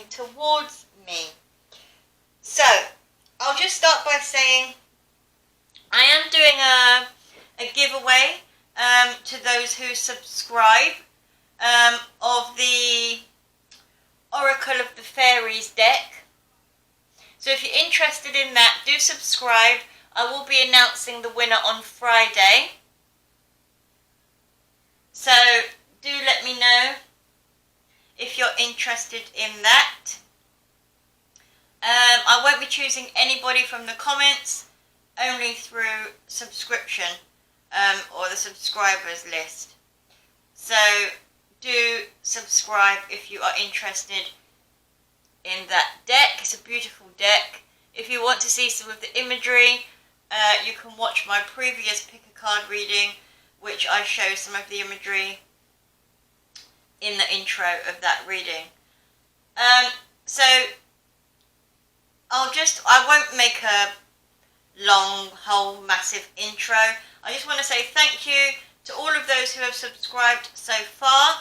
Towards me. So I'll just start by saying I am doing a giveaway to those who subscribe of the Oracle of the Fairies deck. So if you're interested in that, do subscribe. I will be announcing the winner on Friday. So do let me know if you're interested in that. I won't be choosing anybody from the comments, only through subscription or the subscribers list. So do subscribe if you are interested in that deck. It's a beautiful deck. If you want to see some of the imagery, you can watch my previous pick a card reading, which I show some of the imagery in the intro of that reading. So I won't make a long, whole, massive intro. I just want to say thank you to all of those who have subscribed so far.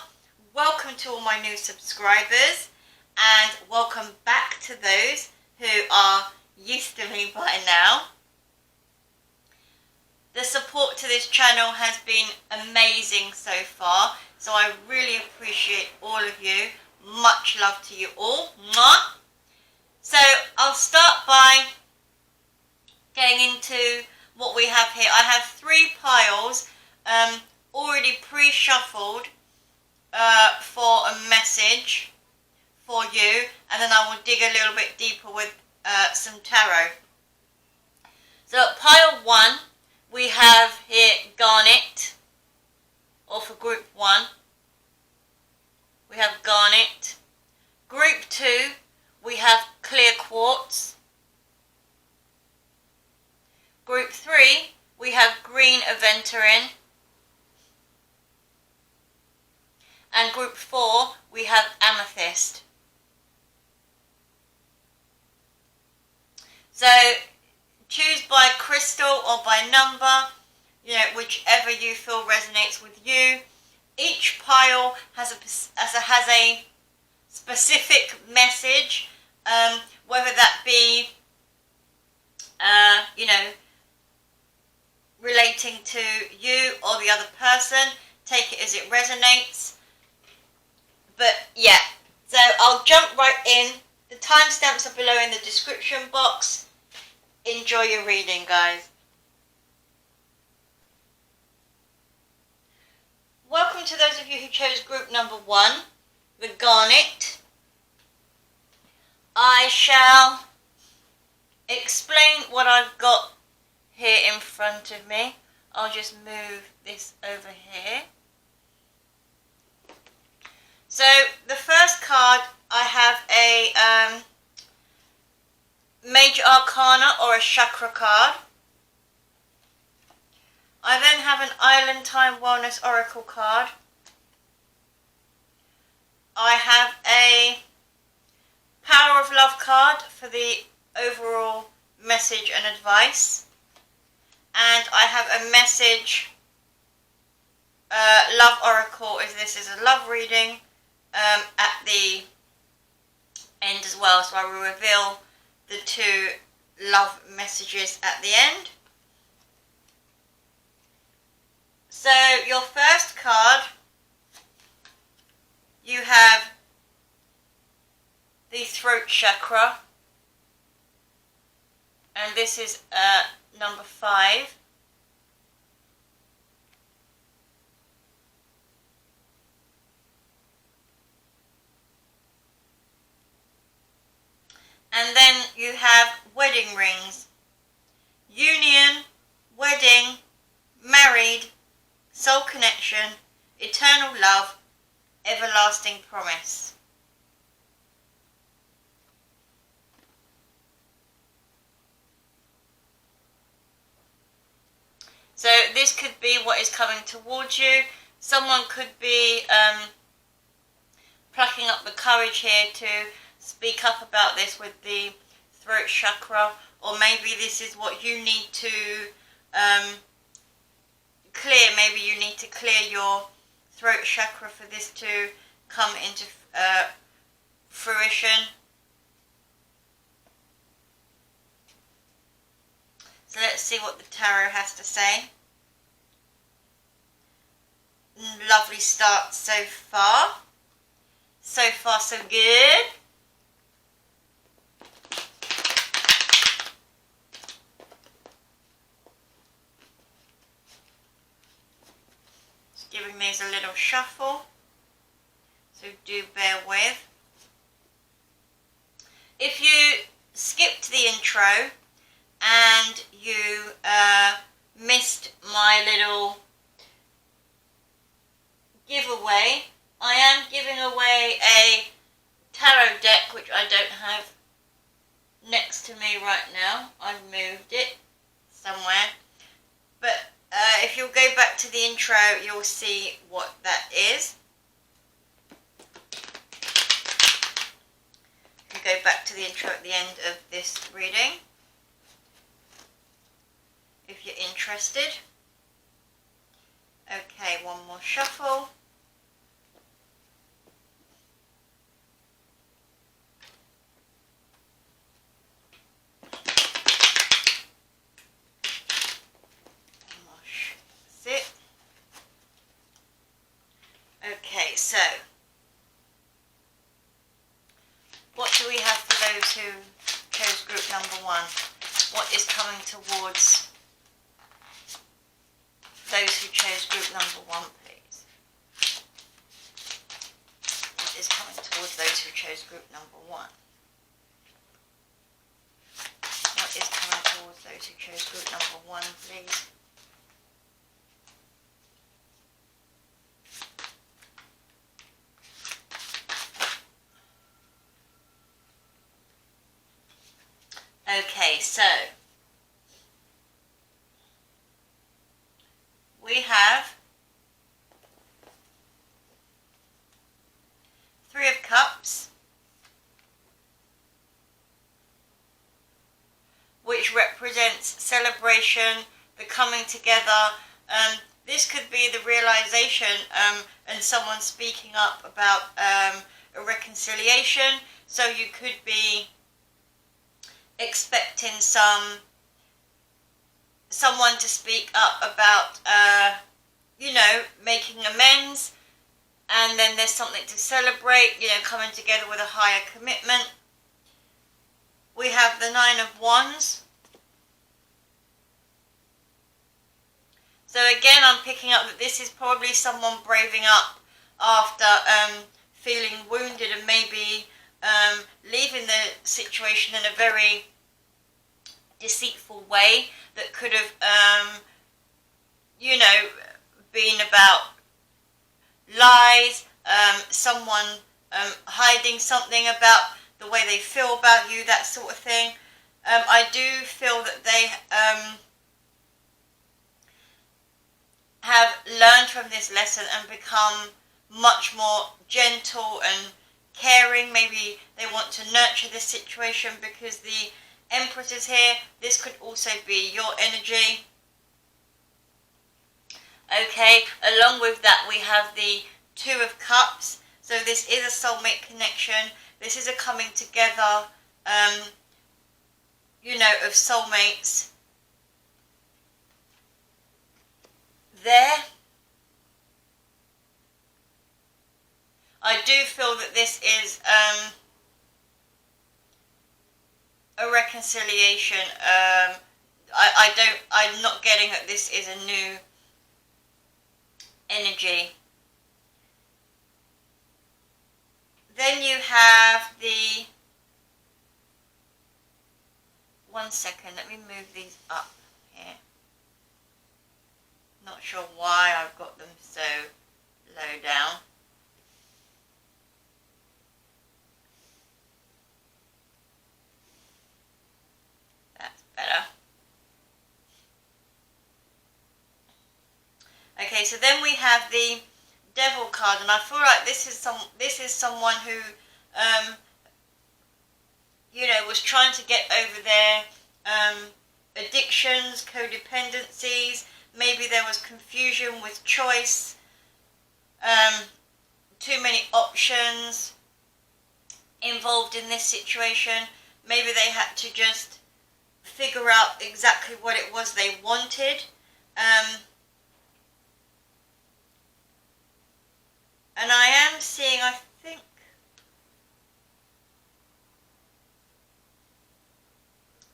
Welcome to all my new subscribers, and welcome back to those who are used to me by now. The support to this channel has been amazing so far, so I really appreciate all of you. Much love to you all. Mwah! So I'll start by getting into what we have here. I have 3 piles already pre-shuffled for a message for you, and then I will dig a little bit deeper with some tarot. So at pile 1, we have here Garnet, or for group 1, we have Garnet. Group 2, we have clear quartz. Group 3, we have green Aventurine. And group 4, we have Amethyst. So choose by crystal or by number, whichever you feel resonates with you. Each pile has a specific message, whether that be, relating to you or the other person. Take it as it resonates. But yeah, so I'll jump right in. The timestamps are below in the description box. Enjoy your reading, guys. Welcome to those of you who chose group number 1, the Garnet. I shall explain what I've got here in front of me. I'll just move this over here. So the first card, I have a Major Arcana or a Chakra card. I then have an Island Time Wellness Oracle card. I have a Power of Love card for the overall message and advice. And I have a message, Love Oracle, as this is a love reading, at the end as well. So I will reveal the 2 love messages at the end. So your first card, you have the throat chakra, and this is number 5. And then you have wedding rings, union, wedding, marriage, celebration, eternal love, everlasting promise. So this could be what is coming towards you. Someone could be plucking up the courage here to speak up about this with the throat chakra, or maybe this is what you need to clear. Maybe you need to clear your throat chakra for this to come into fruition. So let's see what the tarot has to say. Lovely start so far. So far, so good. Just giving these a little shuffle, so do bear with. If you skipped the intro and you missed my little giveaway, I am giving away a tarot deck which I don't have next to me right now. I've moved it somewhere, but if you'll go back to the intro, you'll see what that is. You can go back to the intro at the end of this reading if you're interested. Okay, one more shuffle. That's it. Okay, so what do we have for those who chose group number 1? What is coming towards those who chose group number 1, please? What is coming towards those who chose group number 1? What is coming towards those who chose group number 1, please? Okay, so we have 3 of Cups, which represents celebration, the coming together. This could be the realization and someone speaking up about a reconciliation. So you could be expecting someone to speak up about making amends, and then there's something to celebrate, coming together with a higher commitment. We have the 9 of Wands. So again, I'm picking up that this is probably someone braving up after feeling wounded and maybe leaving the situation in a very deceitful way that could have, been about lies, someone hiding something about the way they feel about you, that sort of thing. I do feel that they have learned from this lesson and become much more gentle and caring. Maybe they want to nurture this situation because the Empress is here. This could also be your energy. Okay, along with that we have the 2 of Cups. So this is a soulmate connection. This is a coming together, of soulmates. There, I do feel that this is a reconciliation. I'm not getting that this is a new energy. Then you have the, one second, let me move these up here. Not sure why I've got them so low down. That's better. Okay, so then we have the Devil card, and I feel like this is someone who, you know, was trying to get over their addictions, codependencies. Maybe there was confusion with choice, too many options involved in this situation. Maybe they had to just figure out exactly what it was they wanted. And I am seeing, I think,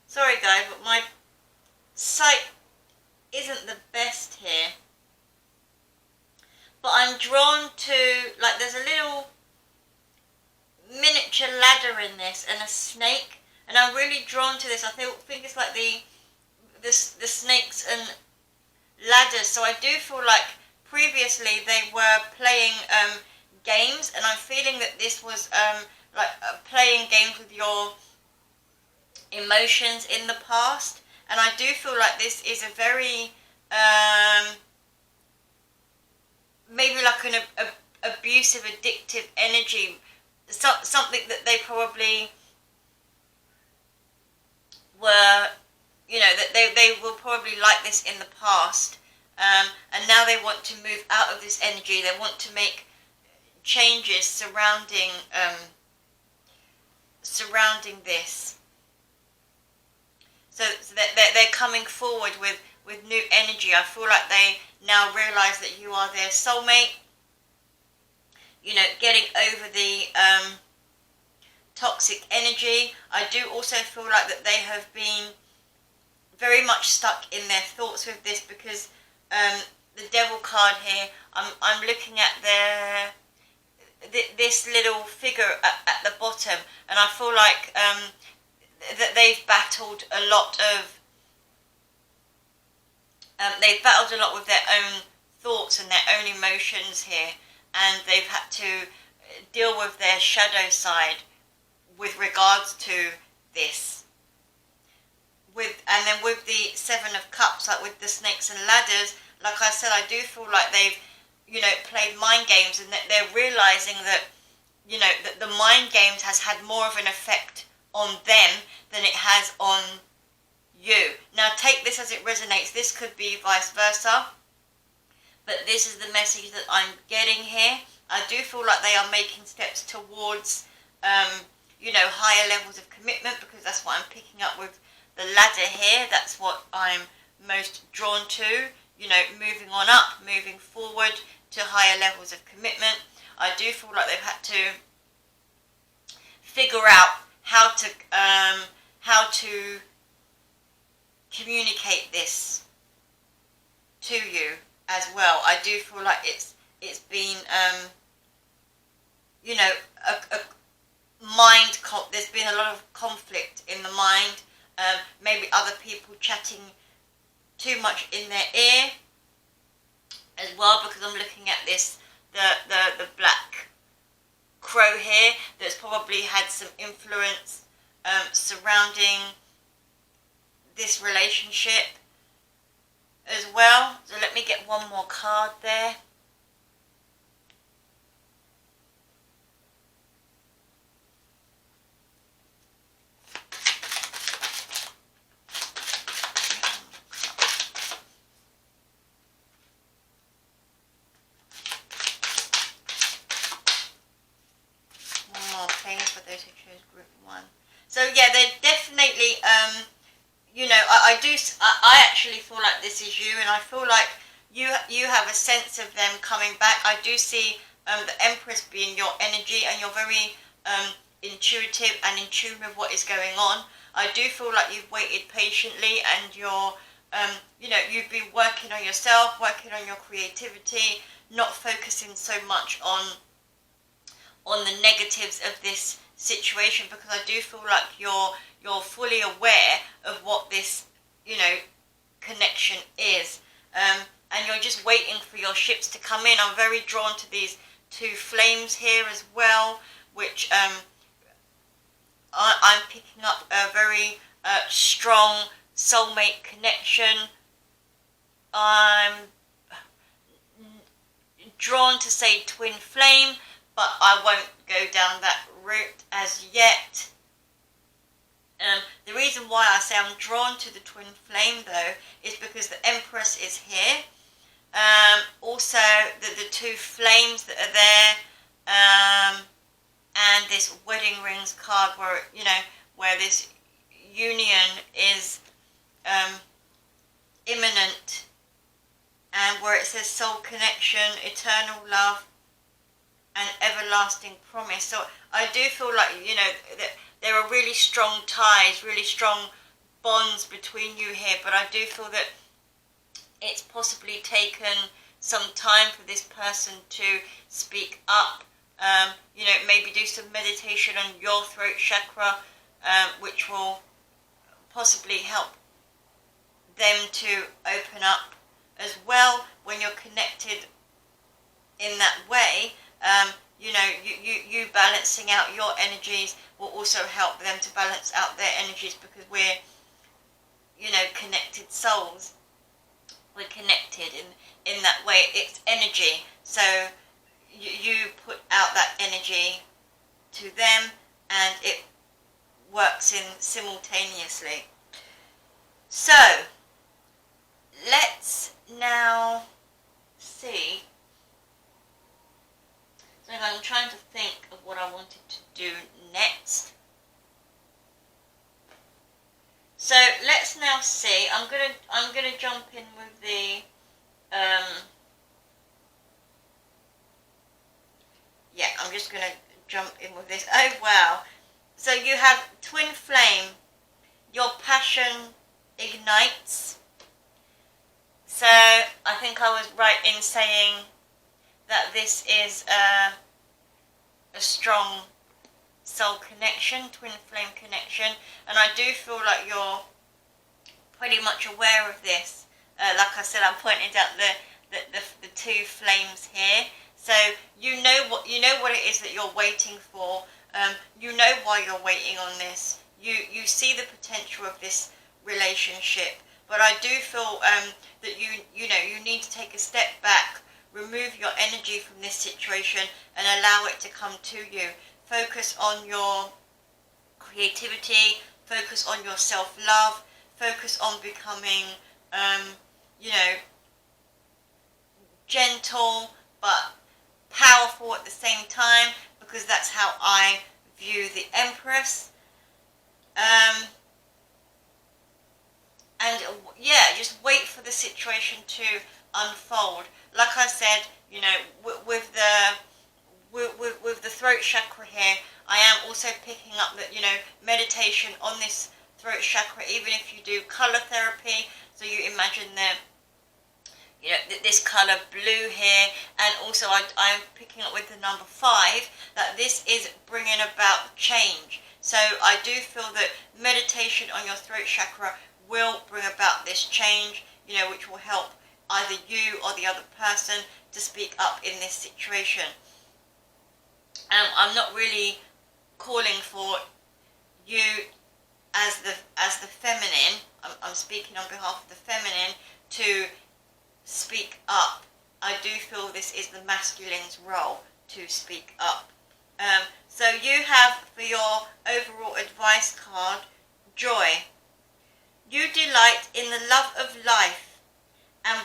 sorry guys, but my sight isn't the best here. But I'm drawn to, like, there's a little miniature ladder in this and a snake. And I'm really drawn to this. I think it's like the snakes and ladders. So I do feel like previously they were playing games, and I'm feeling that this was like playing games with your emotions in the past. And I do feel like this is a very maybe like an abusive, addictive energy, something that they probably were, you know, that they were probably like this in the past. And now they want to move out of this energy. They want to make changes surrounding this. So they're coming forward with new energy. I feel like they now realise that you are their soulmate. You know, getting over the toxic energy. I do also feel like that they have been very much stuck in their thoughts with this, because the Devil card here, I'm looking at this little figure at the bottom, and I feel like that they've battled a lot with their own thoughts and their own emotions here, and they've had to deal with their shadow side with regards to this. And then with the Seven of Cups, like with the snakes and ladders, like I said, I do feel like they've, you know, played mind games, and that they're realizing that, you know, that the mind games has had more of an effect on them than it has on you. Now take this as it resonates. This could be vice versa, but this is the message that I'm getting here. I do feel like they are making steps towards, you know, higher levels of commitment, because that's what I'm picking up with the ladder here. That's what I'm most drawn to, you know, moving on up, moving forward to higher levels of commitment. I do feel like they've had to figure out how to communicate this to you as well. I do feel like it's been you know, there's been a lot of conflict in the mind. Maybe other people chatting too much in their ear as well, because I'm looking at this, the black crow here, that's probably had some influence surrounding this relationship as well. So let me get one more card there. For those who chose group 1. So yeah, they're definitely, you know, I actually feel like this is you, and I feel like you have a sense of them coming back. I do see the Empress being your energy, and you're very intuitive and in tune with what is going on. I do feel like you've waited patiently, and you're, you know, you've been working on yourself, working on your creativity, not focusing so much on the negatives of this situation, because I do feel like you're fully aware of what this, you know, connection is. and you're just waiting for your ships to come in. I'm very drawn to these two flames here as well, which I'm picking up a very strong soulmate connection. I'm drawn to say twin flame, but I won't go down that route as yet. The reason why I say I'm drawn to the twin flame though is because the Empress is here. Also the two flames that are there, and this wedding rings card where, you know, where this union is imminent, and where it says soul connection, eternal love and everlasting promise. So I do feel like, you know, that there are really strong ties, really strong bonds between you here, but I do feel that it's possibly taken some time for this person to speak up. You know, maybe do some meditation on your throat chakra, which will possibly help them to open up as well when you're connected in that way. You know, you balancing out your energies will also help them to balance out their energies, because we're, you know, connected souls. We're connected in that way. It's energy. So you put out that energy to them and it works in simultaneously. So let's now see. So I'm trying to think of what I wanted to do next. So let's now see. I'm gonna jump in with the yeah, I'm just gonna jump in with this. Oh wow. So you have twin flame. Your passion ignites. So I think I was right in saying that this is a strong soul connection, twin flame connection, and I do feel like you're pretty much aware of this. Like I said, I pointed out the two flames here, so you know what it is that you're waiting for. You know why you're waiting on this. You see the potential of this relationship, but I do feel that you need to take a step back, remove your energy from this situation and allow it to come to you. Focus on your creativity, focus on your self-love, focus on becoming, you know, gentle but powerful at the same time, because that's how I view the Empress. And yeah, just wait for the situation to unfold. Like I said, you know, with the throat chakra here, I am also picking up that, you know, meditation on this throat chakra, even if you do color therapy. So you imagine you know, this color blue here, and also I'm picking up with the number 5 that this is bringing about change. So I do feel that meditation on your throat chakra will bring about this change, you know, which will help either you or the other person to speak up in this situation. I'm not really calling for you as the feminine. I'm speaking on behalf of the feminine to speak up. I do feel this is the masculine's role to speak up. So you have for your overall advice card, joy. You delight in the love of life and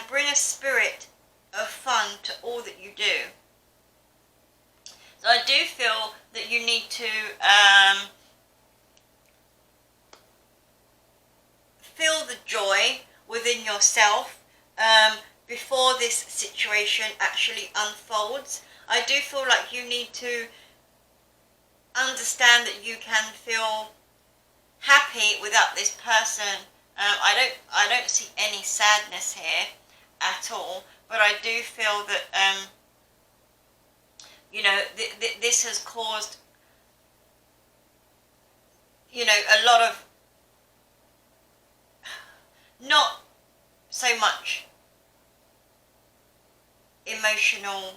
bring a spirit of fun to all that you do. So I do feel that you need to feel the joy within yourself before this situation actually unfolds. I do feel like you need to understand that you can feel happy without this person. I don't see any sadness here at all, but I do feel that you know, this has caused, you know, a lot of, not so much emotionally.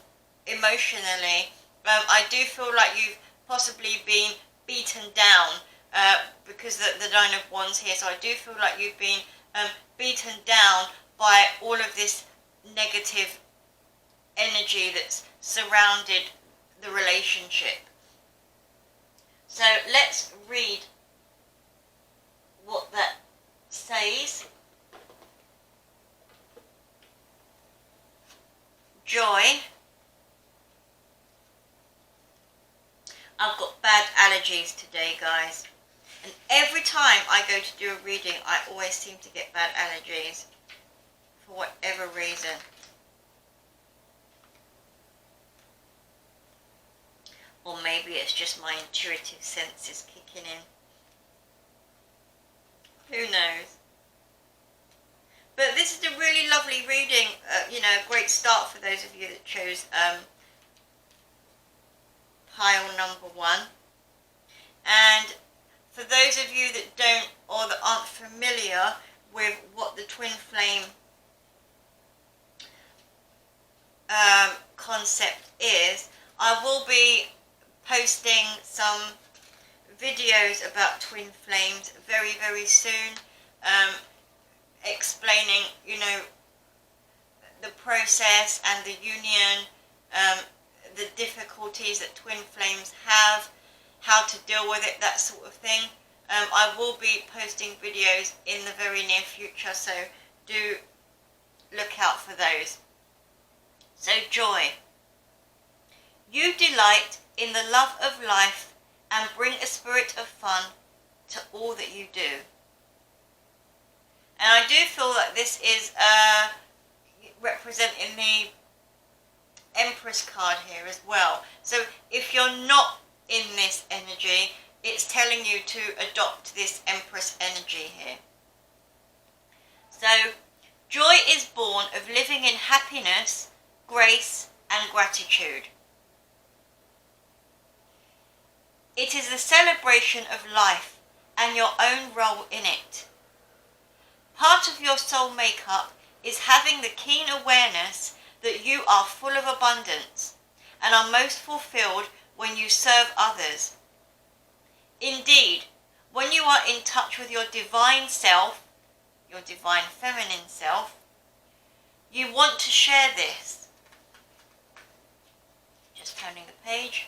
I do feel like you've possibly been beaten down because the Nine of Wands here. So I do feel like you've been beaten down by all of this negative energy that's surrounded the relationship. So let's read what that says. Joy. I've got bad allergies today, guys. And every time I go to do a reading, I always seem to get bad allergies. For whatever reason. Or maybe it's just my intuitive senses kicking in. Who knows? But this is a really lovely reading, a great start for those of you that chose pile number 1. And for those of you that don't or that aren't familiar with what the twin flame concept is, I will be posting some videos about twin flames very, very soon, explaining, the process and the union, the difficulties that twin flames have, how to deal with it, that sort of thing. I will be posting videos in the very near future, so do look out for those. So joy. You delight in the love of life and bring a spirit of fun to all that you do. And I do feel that this is representing the Empress card here as well. So if you're not in this energy, it's telling you to adopt this Empress energy here. So joy is born of living in happiness, grace and gratitude. It is the celebration of life and your own role in it. Part of your soul makeup is having the keen awareness that you are full of abundance and are most fulfilled when you serve others. Indeed, when you are in touch with your divine self, your divine feminine self, you want to share this. Just turning the page.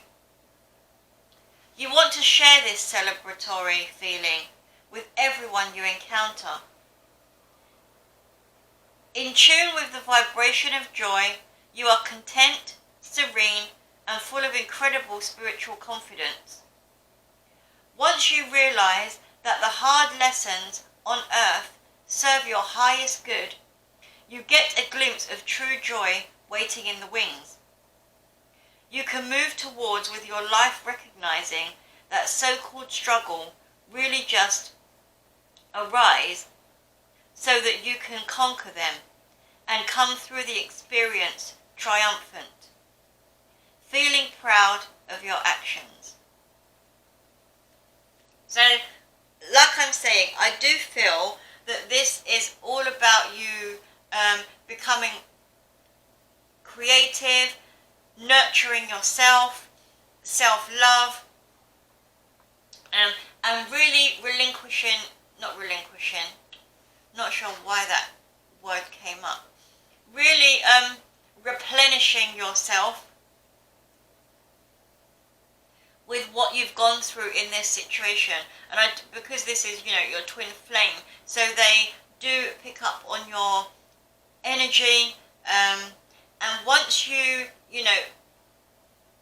You want to share this celebratory feeling with everyone you encounter. In tune with the vibration of joy, you are content, serene, and full of incredible spiritual confidence. Once you realize that the hard lessons on earth serve your highest good, you get a glimpse of true joy waiting in the wings. You can move towards with your life recognizing that so-called struggle really just arise so that you can conquer them and come through the experience triumphant, feeling proud of your actions. So, like I'm saying, I do feel that this is all about you becoming creative, nurturing yourself, self-love, and really not sure why that word came up, really replenishing yourself with what you've gone through in this situation. And because this is, your twin flame, so they do pick up on your energy, and once you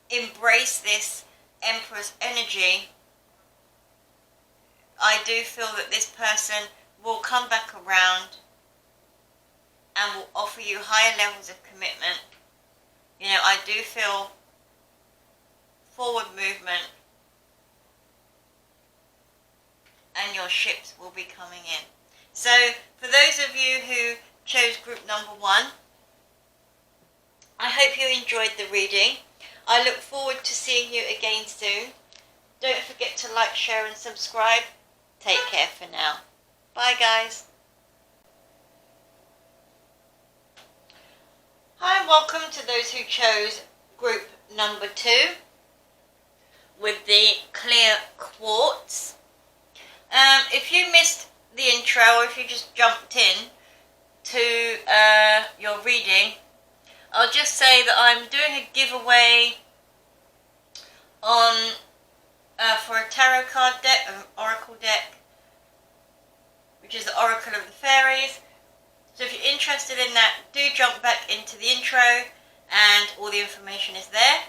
embrace this Empress energy, I do feel that this person will come back around and will offer you higher levels of commitment. I do feel forward movement, and your ships will be coming in. So for those of you who chose group number 1, I hope you enjoyed the reading. I look forward to seeing you again soon. Don't forget to like, share and subscribe. Take care for now. Bye guys. Hi. welcome to those who chose group number 2 with the clear quartz. If you missed the intro, or if you just jumped in to your reading, I'll just say that I'm doing a giveaway on for a tarot card deck, an oracle deck, which is the Oracle of the Fairies. So if you're interested in that, do jump back into the intro and all the information is there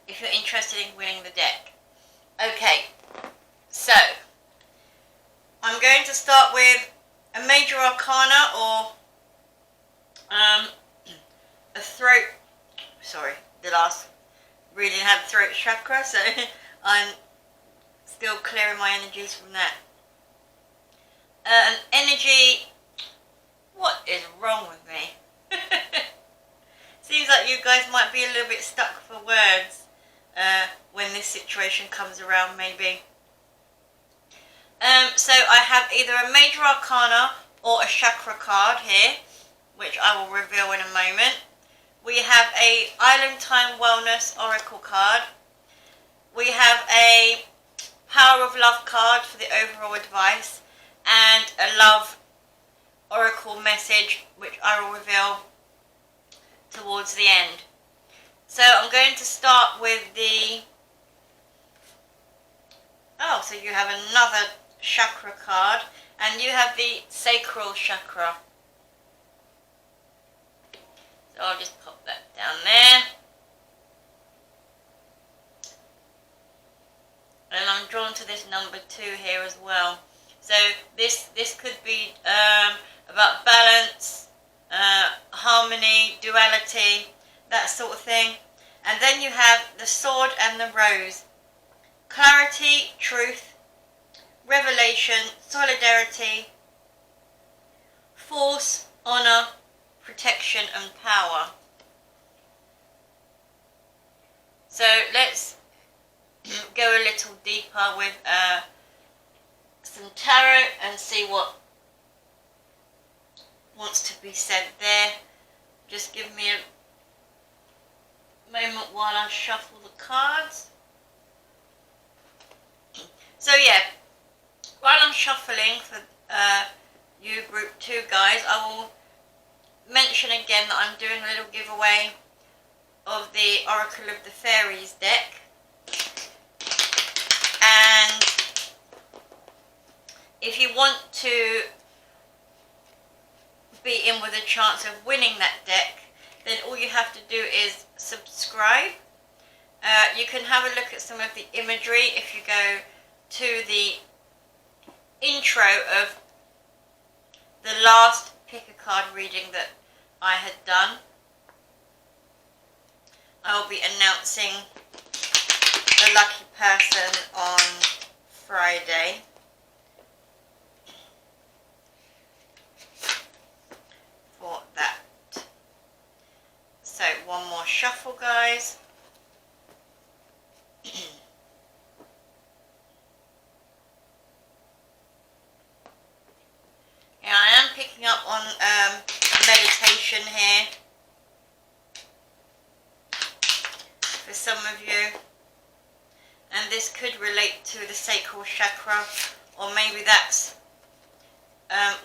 if you're interested in winning the deck. Okay, so I'm going to start with a major arcana, or a throat, sorry, the last reading had throat chakra, so I'm still clearing my energies from that. An energy, what is wrong with me? Seems like you guys might be a little bit stuck for words when this situation comes around, maybe. So I have either a major arcana or a chakra card here, which I will reveal in a moment. We have a Island Time Wellness Oracle card. We have a Power of Love card for the overall advice, and a Love Oracle message, which I will reveal towards the end. So I'm going to start with the... Oh, so you have another chakra card, and you have the Sacral Chakra. So I'll just pop that down there. And I'm drawn to this number 2 here as well. So this could be about balance, harmony, duality, that sort of thing. And then you have the Sword and the Rose. Clarity, truth, revelation, solidarity, force, honor, protection and power. So let's go a little deeper with some tarot and see what wants to be said there. Just give me a moment while I shuffle the cards. So yeah, while I'm shuffling for you group 2 guys, I will mention again that I'm doing a little giveaway of the Oracle of the Fairies deck. And if you want to be in with a chance of winning that deck, then all you have to do is subscribe. You can have a look at some of the imagery if you go to the intro of the last pick a card reading that I had done. I will be announcing the lucky person on Friday. For that. So one more shuffle, guys. Yeah, I am picking up on meditation here for some of you, and this could relate to the sacral chakra, or maybe that's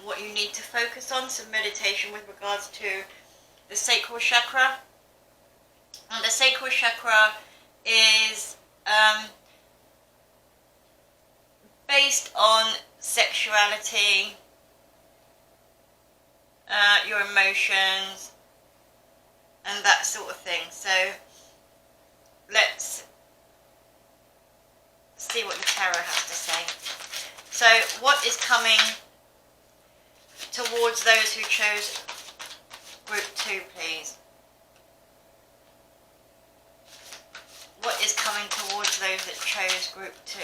what you need to focus on, some meditation with regards to the sacral chakra. And the sacral chakra is based on sexuality, your emotions, and that sort of thing. So let's see what the tarot has to say. So what is coming towards those who chose group 2, please? What is coming towards those that chose group 2?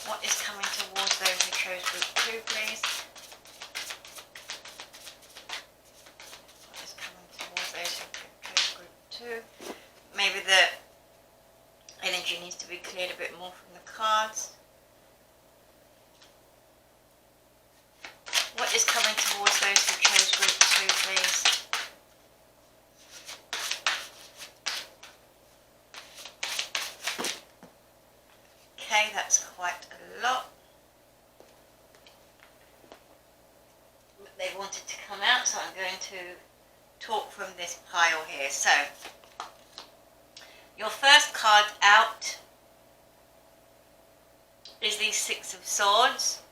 What is coming towards those who chose group 2, please? What is coming towards those who chose group 2? Maybe the energy needs to be cleared a bit more from the cards. towards those who chose group 2, please. Okay, that's quite a lot. They wanted to come out, so I'm going to talk from this pile here. So, your first card out is the Six of Swords.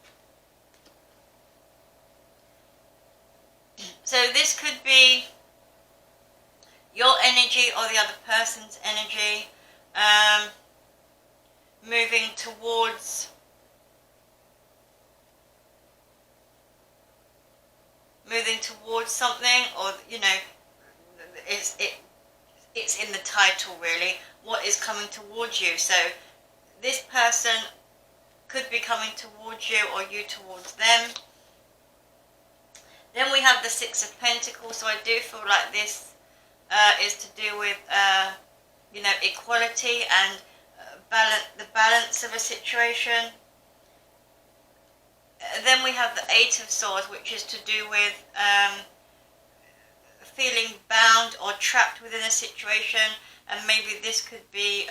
So this could be your energy or the other person's energy, moving towards something, or you know, it's in the title really, what is coming towards you. So this person could be coming towards you or you towards them. Then we have the Six of Pentacles, so I do feel like this is to do with you know, equality and the balance of a situation. Then we have the Eight of Swords, which is to do with feeling bound or trapped within a situation, and maybe this could be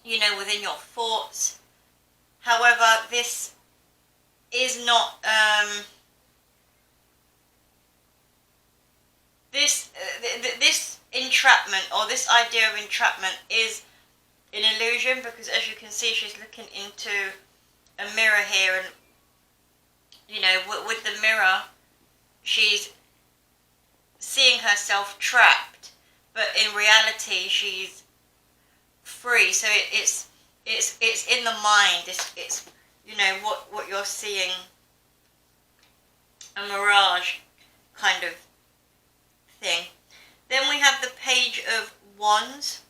you know, within your thoughts. However, this is not this entrapment, or this idea of entrapment, is an illusion, because as you can see, she's looking into a mirror here, and you know, with the mirror, she's seeing herself trapped, but in reality, she's free. So it's in the mind. It's you know, what you're seeing, a mirage kind of thing. Then we have the Page of Wands.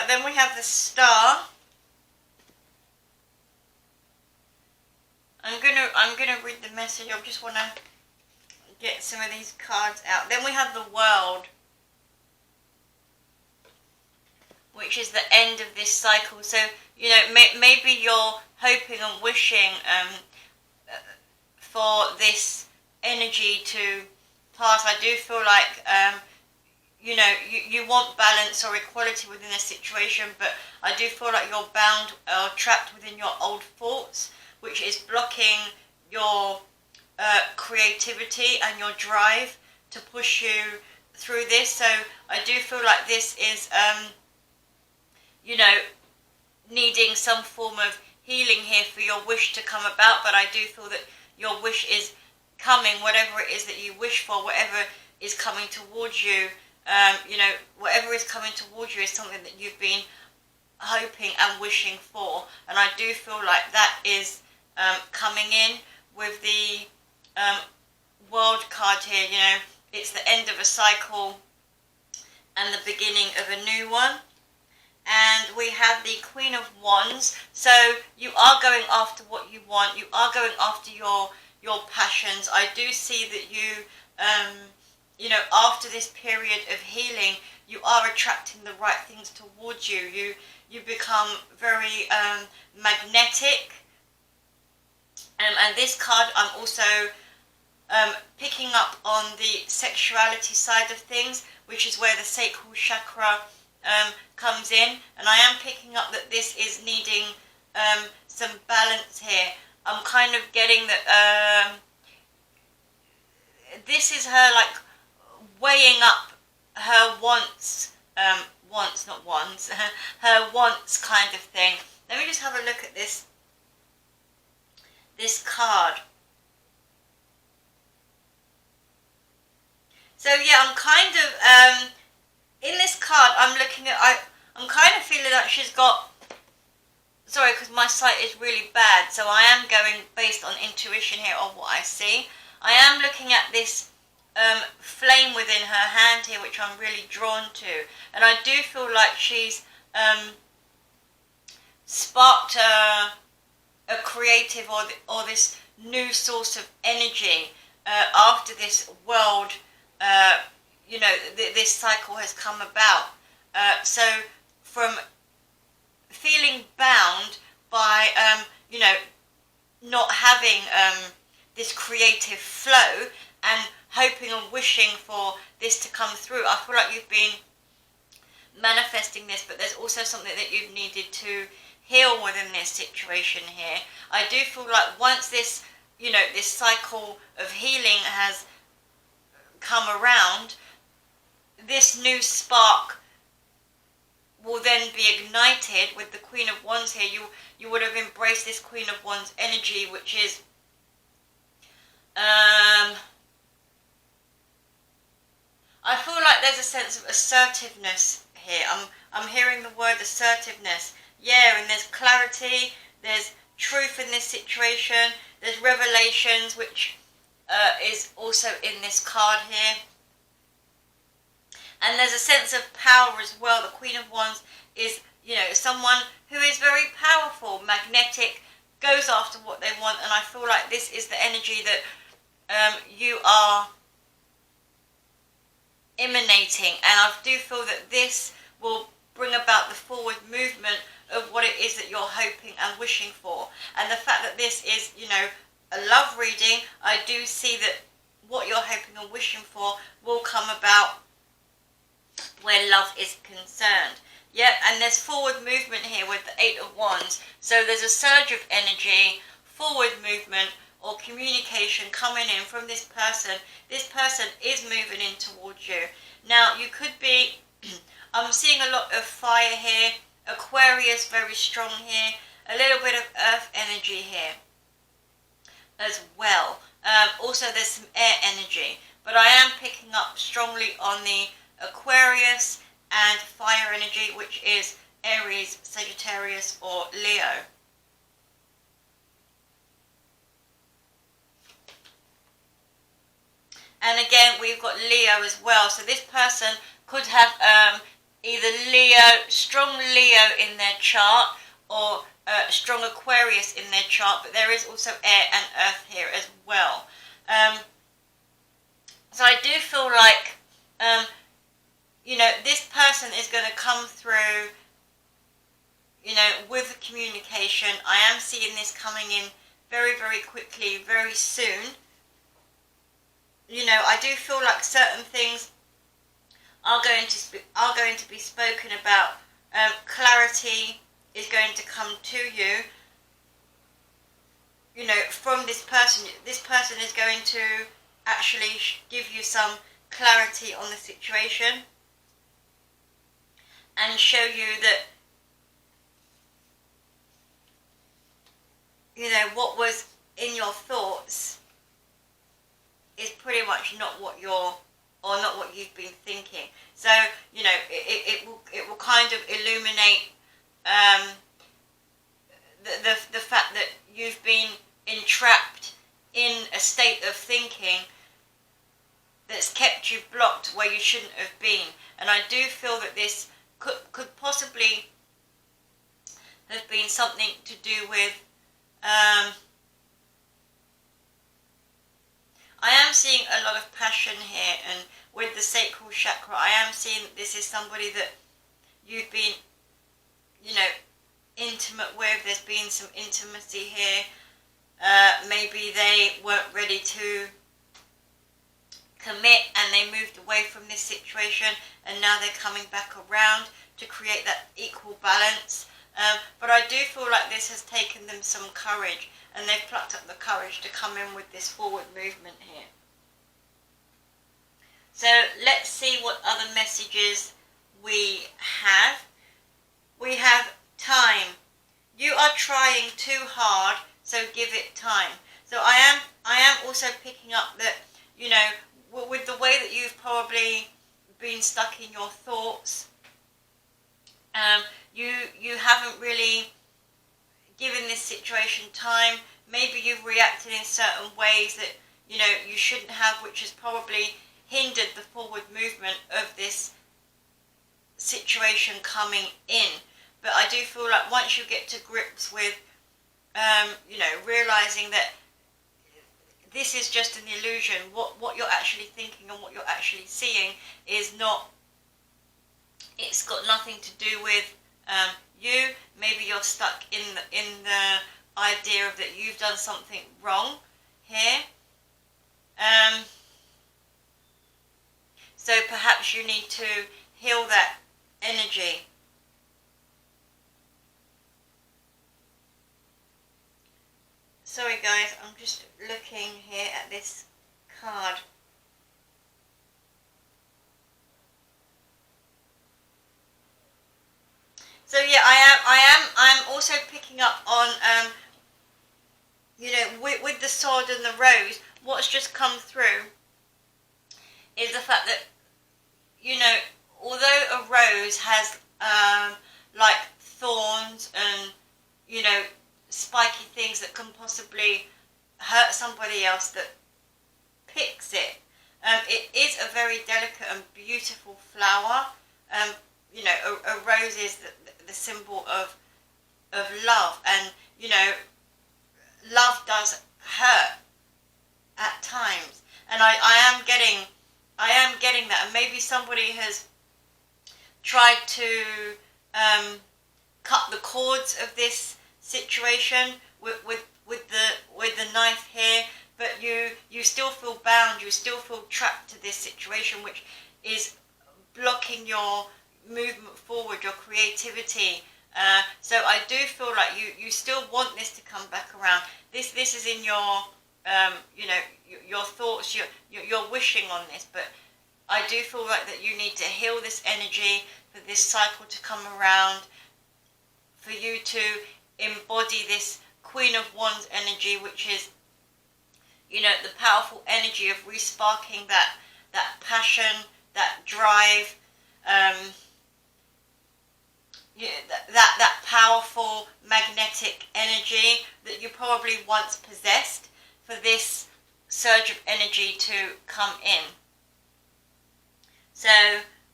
Then we have the Star. I'm gonna read the message. I just want to get some of these cards out. Then we have the World, which is the end of this cycle. So you know, maybe you're hoping and wishing for this energy to pass. I do feel like you know, you want balance or equality within a situation, but I do feel like you're bound or trapped within your old thoughts, which is blocking your creativity and your drive to push you through this. So I do feel like this is you know, needing some form of healing here for your wish to come about, but I do feel that your wish is coming, whatever it is that you wish for, whatever is coming towards you. You know, whatever is coming towards you is something that you've been hoping and wishing for, and I do feel like that is coming in with the World card here. You know, it's the end of a cycle and the beginning of a new one. And we have the Queen of Wands. So you are going after what you want. You are going after your passions. I do see that you you know, after this period of healing, you are attracting the right things towards you. You become very magnetic. And this card, I'm also picking up on the sexuality side of things, which is where the sacral chakra comes in. And I am picking up that this is needing some balance here. I'm kind of getting that this is her like weighing up her wants, not wants, her wants kind of thing. Let me just have a look at this card. So yeah, I'm kind of, in this card, I'm looking at, I'm kind of feeling that she's got, sorry, because my sight is really bad, so I am going based on intuition here of what I see. I am looking at this flame within her hand here, which I'm really drawn to, and I do feel like she's sparked a creative or this new source of energy after this World you know, this cycle has come about. So from feeling bound by, you know, not having this creative flow and hoping and wishing for this to come through, I feel like you've been manifesting this, but there's also something that you've needed to heal within this situation here. I do feel like once this, you know, this cycle of healing has come around, this new spark will then be ignited with the Queen of Wands here. You would have embraced this Queen of Wands energy, which is I feel like there's a sense of assertiveness here. I'm hearing the word assertiveness. Yeah, and there's clarity, there's truth in this situation, there's revelations, which is also in this card here. And there's a sense of power as well. The Queen of Wands is, you know, someone who is very powerful, magnetic, goes after what they want. And I feel like this is the energy that you are emanating. And I do feel that this will bring about the forward movement of what it is that you're hoping and wishing for. And the fact that this is, you know, a love reading, I do see that what you're hoping and wishing for will come about where love is concerned. Yep, and there's forward movement here with the Eight of Wands. So there's a surge of energy, forward movement or communication coming in from this person. This person is moving in towards you. Now, you could be, I'm seeing a lot of fire here, Aquarius very strong here, a little bit of earth energy here as well. Also, there's some air energy, but I am picking up strongly on the Aquarius and fire energy, which is Aries, Sagittarius or Leo. And again, we've got Leo as well. So this person could have either Leo, strong Leo in their chart, or strong Aquarius in their chart, but there is also air and earth here as well. So I do feel like, you know, this person is going to come through, you know, with the communication. I am seeing this coming in very, very quickly, very soon. You know, I do feel like certain things are going to be spoken about. Clarity is going to come to you, you know, from this person. This person is going to actually give you some clarity on the situation and show you that, you know, what was in your thoughts is pretty much not what you're, or not what you've been thinking. So, you know, it will kind of illuminate the fact that you've been entrapped in a state of thinking that's kept you blocked where you shouldn't have been. And I do feel that this could possibly have been something to do with I am seeing a lot of passion here, and with the sacral chakra, I am seeing that this is somebody that you've been, you know, intimate with. There's been some intimacy here. Maybe they weren't ready to commit and they moved away from this situation, and now they're coming back around to create that equal balance. But I do feel like this has taken them some courage, and they've plucked up the courage to come in with this forward movement here. So let's see what other messages we have. We have time. You are trying too hard, so give it time. So I am also picking up that, you know, with the way that you've probably been stuck in your thoughts, you haven't really given this situation time. Maybe you've reacted in certain ways that, you know, you shouldn't have, which has probably hindered the forward movement of this situation coming in. But I do feel like once you get to grips with, you know, realizing that this is just an illusion. What you're actually thinking and what you're actually seeing is not, it's got nothing to do with you. Maybe you're stuck in the idea of that you've done something wrong here. So perhaps you need to heal that energy. Sorry guys, I'm just looking here at this card. So yeah, I'm also picking up on, you know, with the sword and the rose, what's just come through is the fact that, you know, although a rose has like thorns and, you know, spiky things that can possibly hurt somebody else that picks it, it is a very delicate and beautiful flower. You know, a rose is the symbol of love, and you know, love does hurt at times, and I am getting that, and maybe somebody has tried to cut the cords of this situation with the knife here, but you still feel bound, you still feel trapped to this situation, which is blocking your movement forward, your creativity. So I do feel like you still want this to come back around. This is in your you know, your thoughts, you're wishing on this, but I do feel like that you need to heal this energy for this cycle to come around, for you to embody this Queen of Wands energy, which is, you know, the powerful energy of resparking that passion, that drive, yeah, that powerful magnetic energy that you probably once possessed, for this surge of energy to come in. So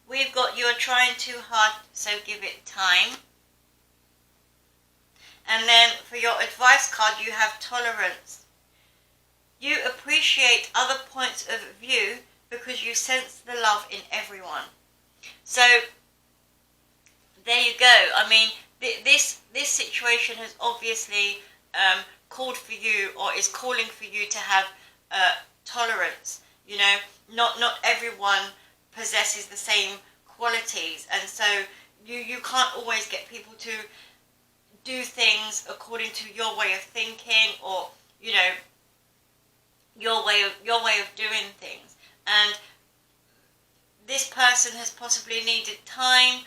we've got, you are trying too hard, so give it time. And then for your advice card, you have tolerance. You appreciate other points of view because you sense the love in everyone. So there you go. I mean, this situation has obviously called for you, or is calling for you to have tolerance. You know, not everyone possesses the same qualities, and so you can't always get people to do things according to your way of thinking, or you know, your way of doing things. And this person has possibly needed time.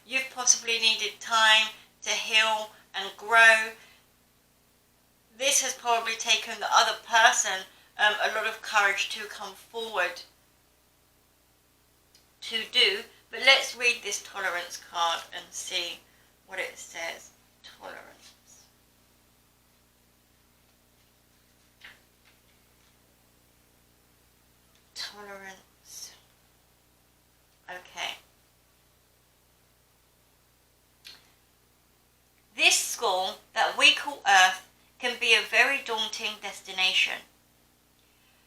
You've possibly needed time to heal and grow. This has probably taken the other person a lot of courage to come forward to do. But let's read this tolerance card and see what it says. Tolerance. Tolerance. Okay. This school that we call Earth can be a very daunting destination.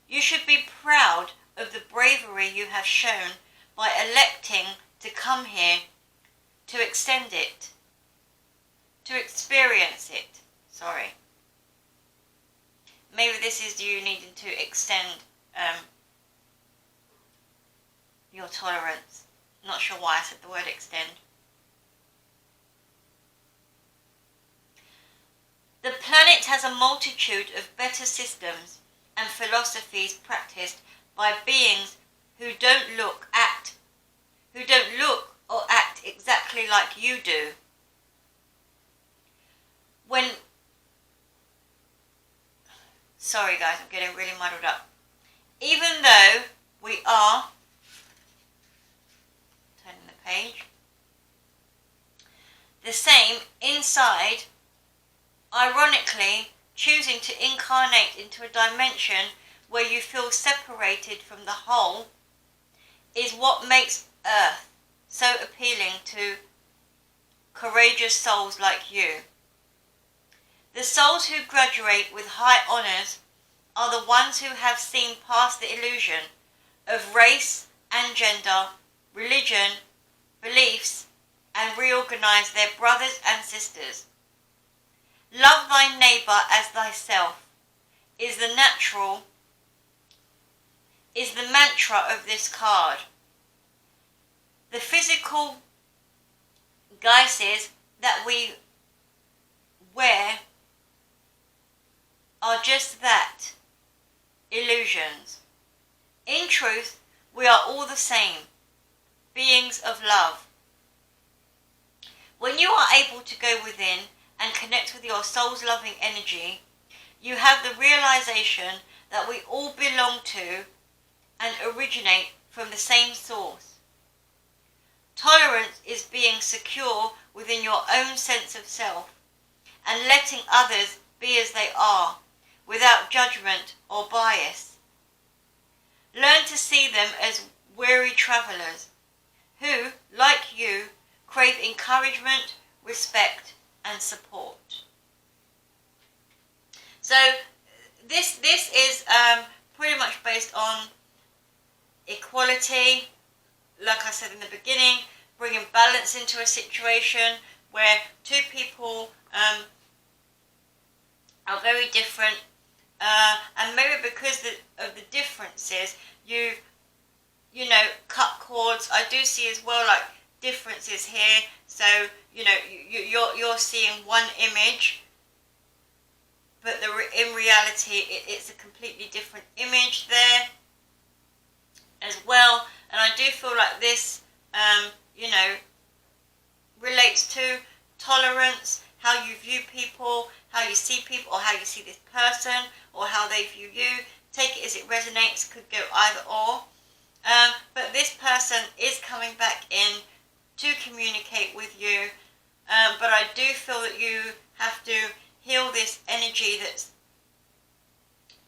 You should be proud of the bravery you have shown by electing to come here, to extend it, to experience it. Sorry. Maybe this is you needing to extend your tolerance. Not sure why I said the word extend. The planet has a multitude of better systems and philosophies practiced by beings who don't look or act exactly like you do. Sorry guys, I'm getting really muddled up. Even though we are, turning the page, the same inside, ironically, choosing to incarnate into a dimension where you feel separated from the whole is what makes Earth so appealing to courageous souls like you. The souls who graduate with high honours are the ones who have seen past the illusion of race and gender, religion, beliefs, and reorganize their brothers and sisters. Love thy neighbour as thyself is the mantra of this card. The physical guises that we wear are just that, illusions. In truth, we are all the same, beings of love. When you are able to go within and connect with your soul's loving energy, you have the realization that we all belong to and originate from the same source. Tolerance is being secure within your own sense of self and letting others be as they are, without judgment or bias. Learn to see them as weary travelers who, like you, crave encouragement, respect, and support. So this is pretty much based on equality, like I said in the beginning, bringing balance into a situation where two people are very different, and maybe because of the differences, you know, cut cords. I do see as well like differences here. So you know, you're seeing one image, but in reality it's a completely different image there as well. And I do feel like this, you know, relates to tolerance, how you view people, how you see people, or how you see this person, or how they view you. Take it as it resonates, could go either or. But this person is coming back in to communicate with you, but I do feel that you have to heal this energy that's,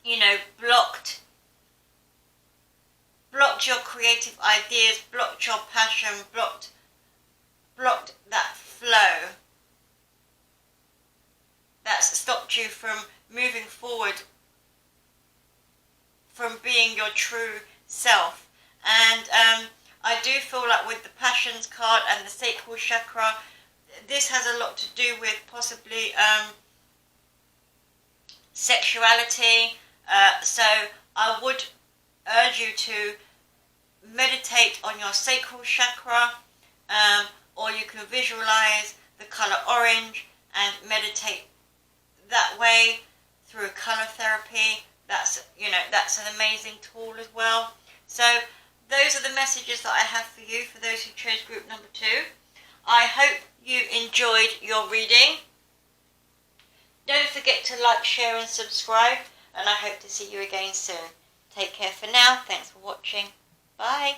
you know, blocked your creative ideas, blocked your passion, blocked that flow. That's stopped you from moving forward, from being your true self. And I do feel like with the Passions card and the Sacral Chakra, this has a lot to do with possibly sexuality. So I would urge you to meditate on your Sacral Chakra, or you can visualize the color orange and meditate that way through color therapy. That's, you know, that's an amazing tool as well. So those are the messages that I have for you, for those who chose group number 2. I hope you enjoyed your reading. Don't forget to like, share and subscribe, and I hope to see you again soon. Take care for now. Thanks for watching. Bye.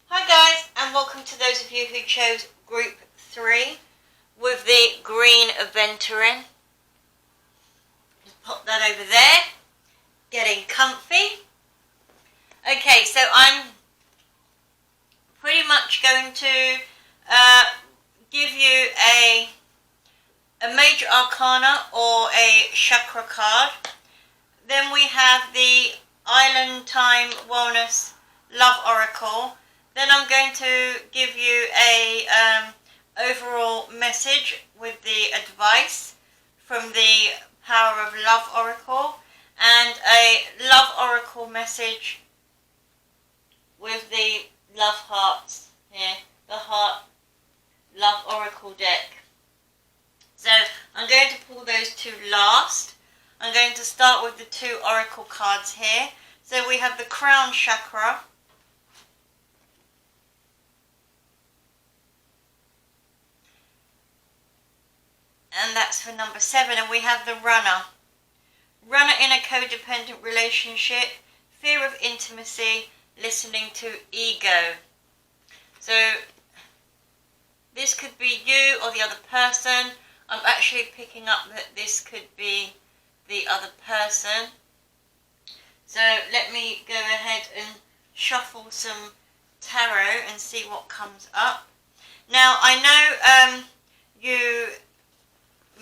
Hi guys, and welcome to those of you who chose group 3 with the green Aventurine. Just pop that over there. Getting comfy. Okay, so I'm pretty much going to give you a major arcana or a chakra card. Then we have the Island Time Wellness Love Oracle. Then I'm going to give you a overall message with the advice from the Power of Love Oracle, and a Love Oracle message with the Love Hearts here, the Heart Love Oracle deck. So I'm going to pull those two last. I'm going to start with the 2 Oracle cards here. So we have the Crown Chakra, and that's for number 7, and we have the Runner. Runner in a codependent relationship, fear of intimacy, listening to ego. So this could be you or the other person. I'm actually picking up that this could be the other person. So let me go ahead and shuffle some tarot and see what comes up. Now I know you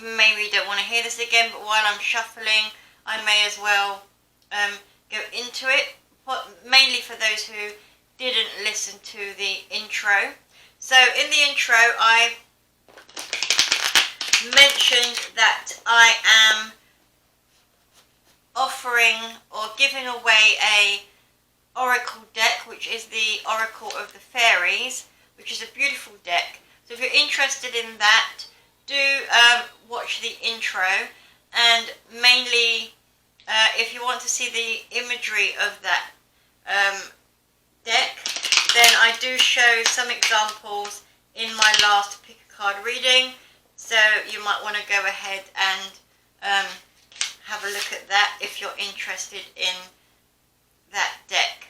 maybe you don't want to hear this again, but while I'm shuffling, I may as well go into it, mainly for those who didn't listen to the intro. So in the intro, I mentioned that I am offering or giving away a oracle deck, which is the Oracle of the Fairies, which is a beautiful deck. So if you're interested in that, do watch the intro, and mainly if you want to see the imagery of that deck, then I do show some examples in my last pick a card reading, so you might want to go ahead and have a look at that if you're interested in that deck.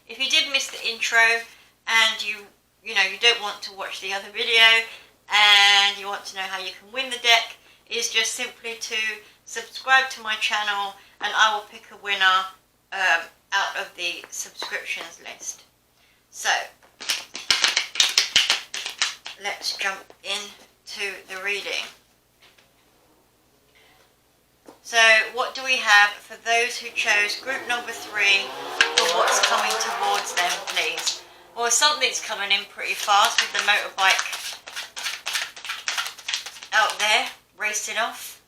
If you did miss the intro and you don't want to watch the other video and you want to know how you can win the deck, is just simply to subscribe to my channel and I will pick a winner out of the subscriptions list. So let's jump into the reading. So what do we have for those who chose group number 3 for what's coming towards them, please? Well, something's coming in pretty fast with the motorbike out there racing off.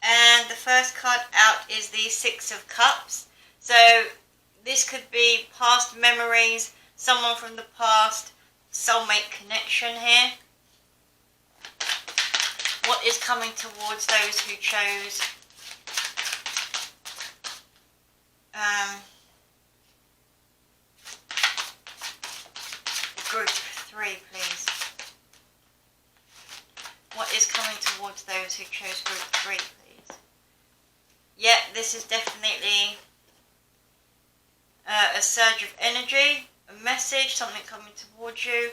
And the first card out is the Six of Cups. So this could be past memories, someone from the past, soulmate connection here. What is coming towards those who chose group 3, please? What is coming towards those who chose group 3, please? Yeah, this is definitely a surge of energy, a message, something coming towards you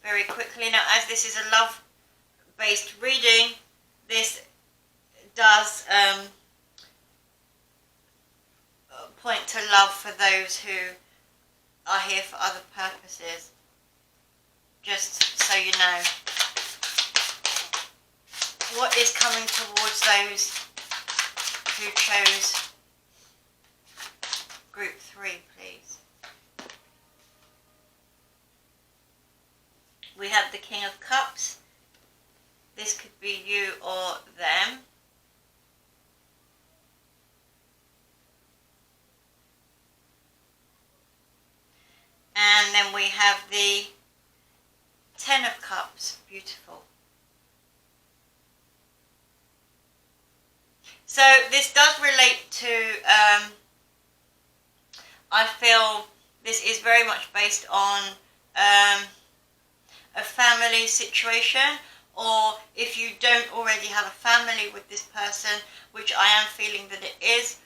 very quickly. Now, as this is a love-based reading, this does point to love for those who are here for other purposes, just so you know. What is coming towards those who chose group 3, please? We have the King of Cups. This could be you or them. And then we have the Ten of Cups. Beautiful. So this does relate to, I feel this is very much based on a family situation, or if you don't already have a family with this person, which I am feeling that it is,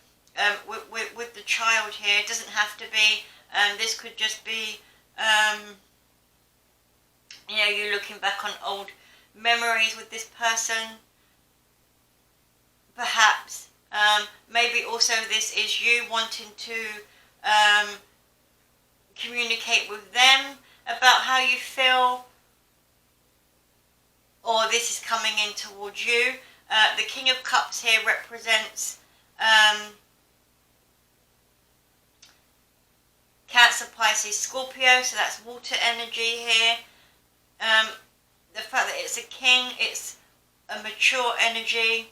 with the child here. It doesn't have to be, this could just be, you looking back on old memories with this person, perhaps. Maybe also this is you wanting to communicate with them about how you feel, or this is coming in towards you. The King of Cups here represents Cancer, Pisces, Scorpio, so that's water energy here. The fact that it's a king, it's a mature energy.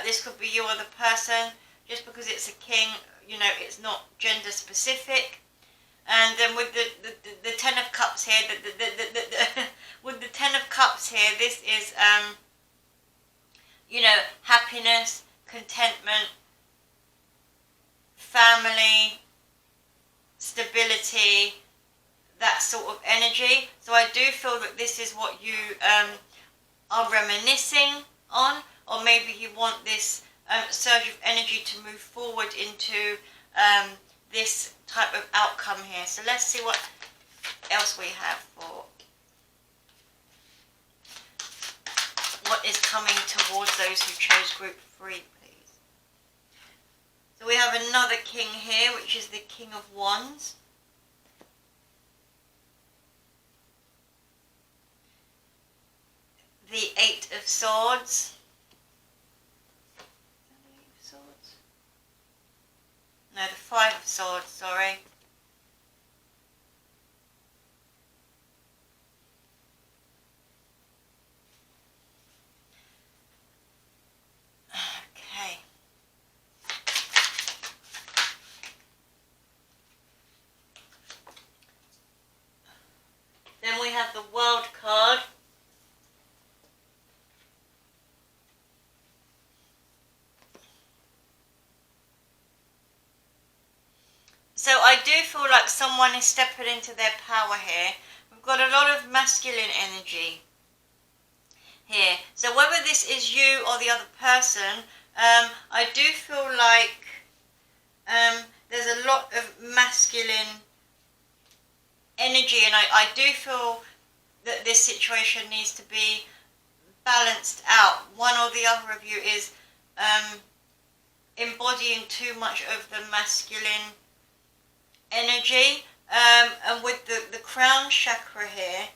This could be you or the person. Just because it's a king, it's not gender specific. And then with the Ten of Cups here, with the Ten of Cups here, this is happiness, contentment, family, stability, that sort of energy. So I do feel that this is what you are reminiscing on, or maybe you want this surge of energy to move forward into this type of outcome here. So let's see what else we have for what is coming towards those who chose group 3, please. So we have another king here, which is the King of Wands. The Eight of Swords. No, the Five of Swords, sorry. Okay. Then we have the World card. So I do feel like someone is stepping into their power here. We've got a lot of masculine energy here. So whether this is you or the other person, I do feel like there's a lot of masculine energy, and I do feel that this situation needs to be balanced out. One or the other of you is embodying too much of the masculine energy, and with the crown chakra here,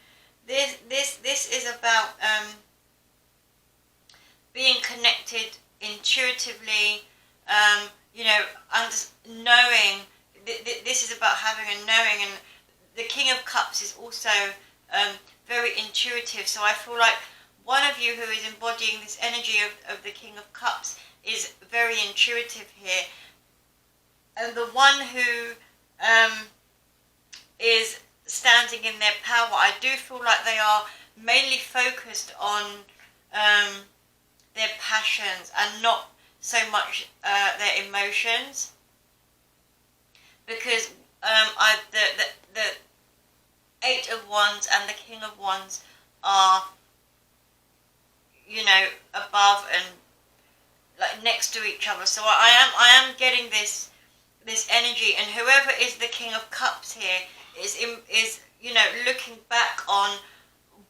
this is about being connected intuitively, you know, knowing. This is about having a knowing, and the King of Cups is also very intuitive. So I feel like one of you who is embodying this energy of the King of Cups is very intuitive here, and the one who is standing in their power, I do feel like they are mainly focused on their passions and not so much their emotions, because the Eight of Wands and the King of Wands are, you know, above and like next to each other. So I am getting this energy, and whoever is the King of Cups here is you know, looking back on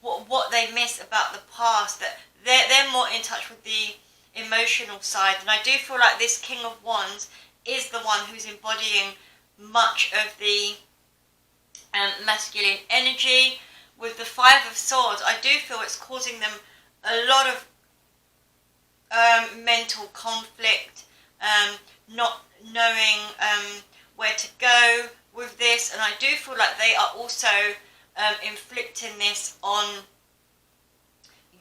what they miss about the past, that they're more in touch with the emotional side. And I do feel like this King of Wands is the one who's embodying much of the masculine energy. With the Five of Swords, I do feel it's causing them a lot of mental conflict, not knowing where to go with this, and I do feel like they are also inflicting this on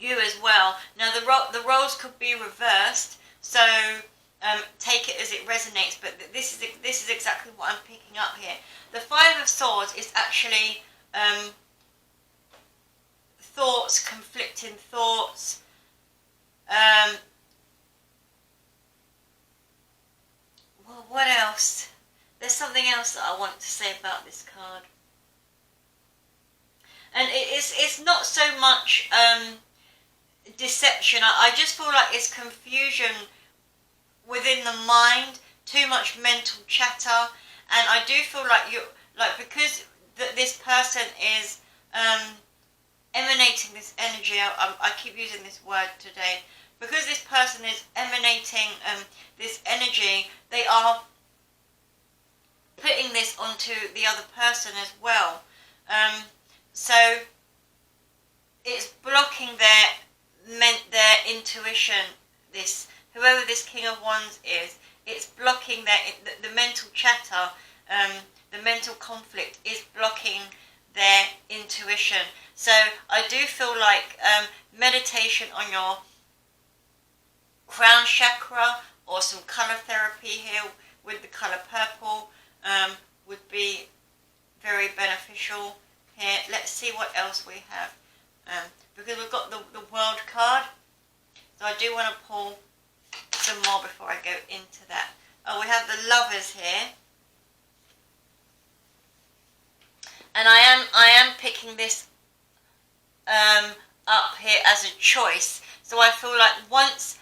you as well. Now the roles could be reversed, so take it as it resonates, but this is exactly what I'm picking up here. The Five of Swords is actually thoughts, conflicting thoughts, well, what else? There's something else that I want to say about this card. And it's not so much deception. I just feel like it's confusion within the mind, too much mental chatter, and I do feel like because this person is emanating this energy. I keep using this word today. Because this person is emanating this energy, they are putting this onto the other person as well. So it's blocking their intuition. Whoever this King of Wands is, it's blocking the mental chatter. The mental conflict is blocking their intuition. So I do feel like meditation on your crown chakra or some color therapy here with the color purple would be very beneficial here. Let's see what else we have, because we've got the World card, so I do want to pull some more before I go into that. Oh, we have the Lovers here, and I am picking this up here as a choice. So I feel like once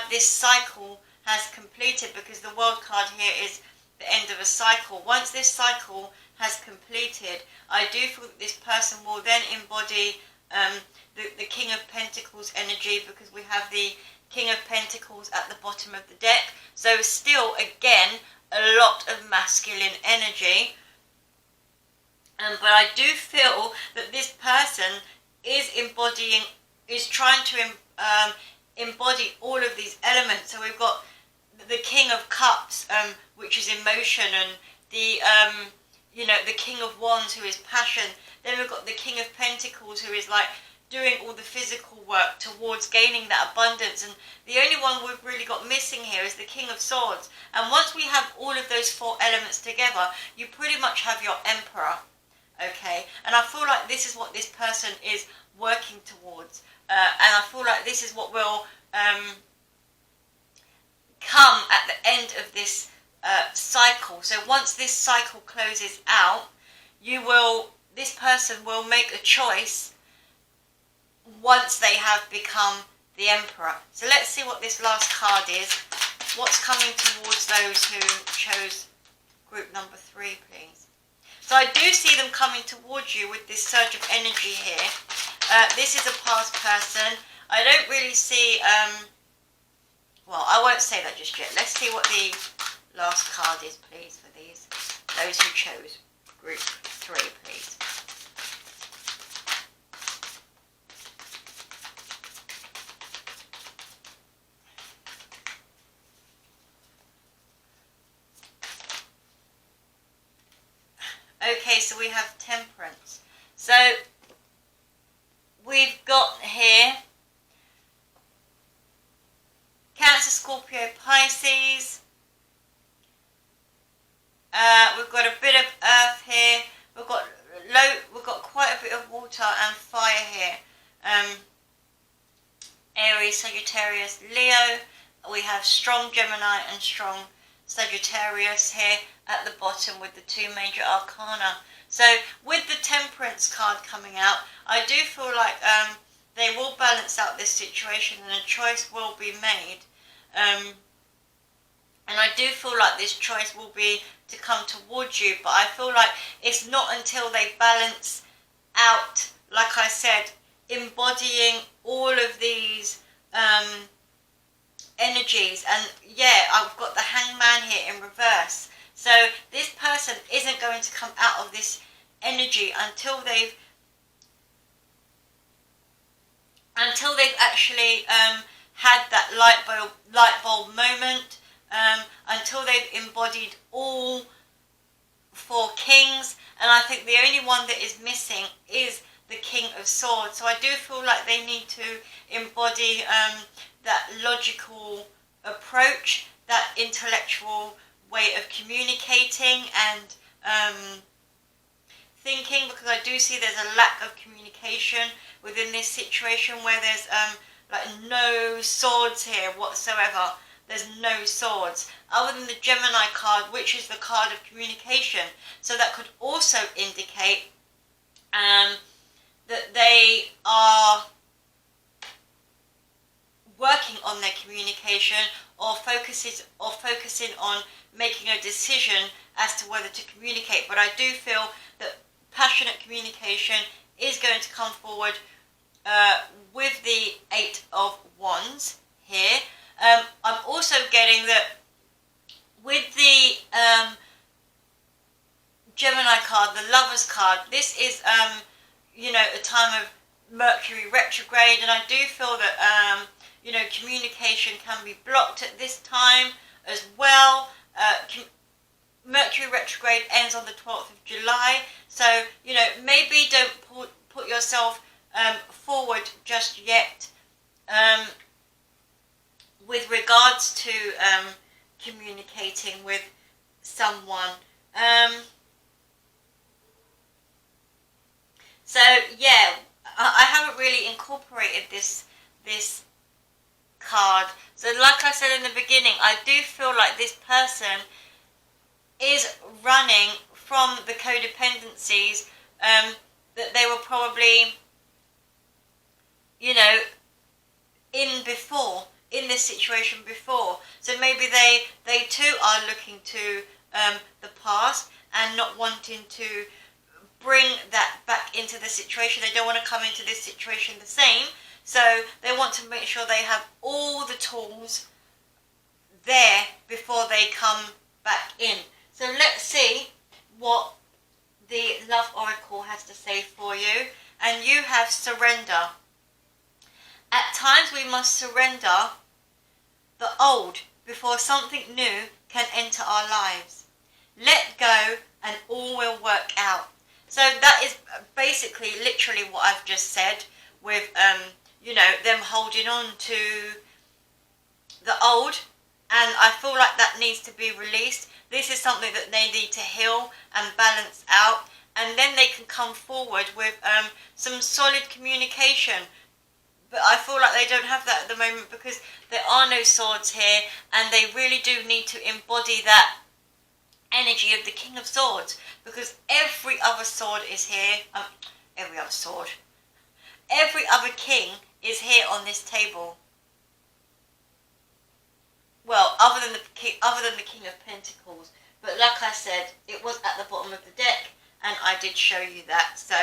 this cycle has completed, because the World card here is the end of a cycle, once this cycle has completed, I do feel that this person will then embody the King of Pentacles energy, because we have the King of Pentacles at the bottom of the deck. So still, again, a lot of masculine energy. But I do feel that this person is trying to embody all of these elements. So we've got the King of Cups, which is emotion, and the the King of Wands, who is passion. Then we've got the King of Pentacles, who is like doing all the physical work towards gaining that abundance. And the only one we've really got missing here is the King of Swords. And once we have all of those four elements together, you pretty much have your Emperor. Okay, and I feel like this is what this person is working towards, and I feel like this is what will come at the end of this cycle. So once this cycle closes out, this person will make a choice once they have become the Emperor. So let's see what this last card is. What's coming towards those who chose group number 3, please? So I do see them coming towards you with this surge of energy here. This is a past person. I don't really see, well, I won't say that just yet. Let's see what the last card is, please, for those who chose group 3, please. Okay, so we have Temperance. So we've got here Cancer, Scorpio, Pisces. We've got a bit of Earth here. We've got quite a bit of water and fire here. Aries, Sagittarius, Leo. We have strong Gemini and strong Sagittarius here at the bottom with the 2 major arcana. So with the Temperance card coming out, I do feel like they will balance out this situation and a choice will be made. And I do feel like this choice will be to come towards you, but I feel like it's not until they balance out, like I said, embodying all of these energies. And yeah, I've got the Hangman here in reverse. So this person isn't going to come out of this energy until they've actually had that light bulb moment, until they've embodied all 4 kings. And I think the only one that is missing is the King of Swords. So I do feel like they need to embody that logical approach, that intellectual way of communicating and thinking, because I do see there's a lack of communication within this situation where there's like no swords here whatsoever. There's no swords other than the Gemini card, which is the card of communication. So that could also indicate that they are working on their communication, or focusing on making a decision as to whether to communicate. But I do feel that passionate communication is going to come forward with the 8 of Wands here. I'm also getting that with the Gemini card, the Lovers card, this is a time of Mercury retrograde, and I do feel that communication can be blocked at this time as well. Mercury retrograde ends on the 12th of July, so maybe don't put yourself forward just yet with regards to communicating with someone. So yeah, I haven't really incorporated this card. So like I said in the beginning, I do feel like this person is running from the codependencies that they were probably in this situation before. So maybe they too are looking to the past and not wanting to bring that back into the situation. They don't want to come into this situation the same. So they want to make sure they have all the tools there before they come back in. So let's see what the Love Oracle has to say for you. And you have surrender. At times we must surrender the old before something new can enter our lives. Let go and all will work out. So that is basically literally what I've just said with, you know, them holding on to the old. And I feel like that needs to be released. This is something that they need to heal and balance out. And then they can come forward with some solid communication. But I feel like they don't have that at the moment because there are no swords here. And they really do need to embody that energy of the King of Swords. Because every other sword is here. Every other sword. Every other king is here on this table. Well, other than the King of Pentacles. But like I said, it was at the bottom of the deck. And I did show you that. So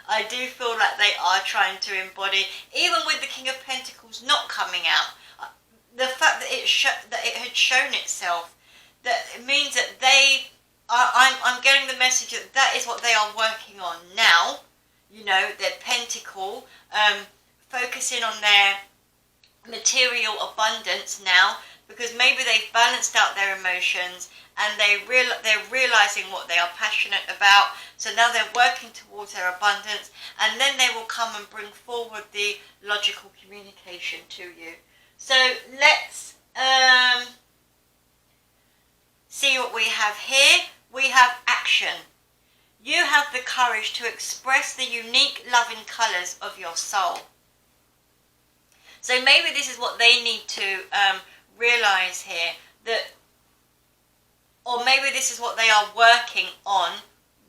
I do feel like they are trying to embody, even with the King of Pentacles not coming out, the fact that it had shown itself, that it means that they are, I'm getting the message that that is what they are working on now. You know, their pentacle, focusing on their material abundance now, because maybe they've balanced out their emotions and they're realizing what they are passionate about. So now they're working towards their abundance, and then they will come and bring forward the logical communication to you. So let's see what we have here. We have action. You have the courage to express the unique loving colours of your soul. So maybe this is what they need to realise here, that, or maybe this is what they are working on.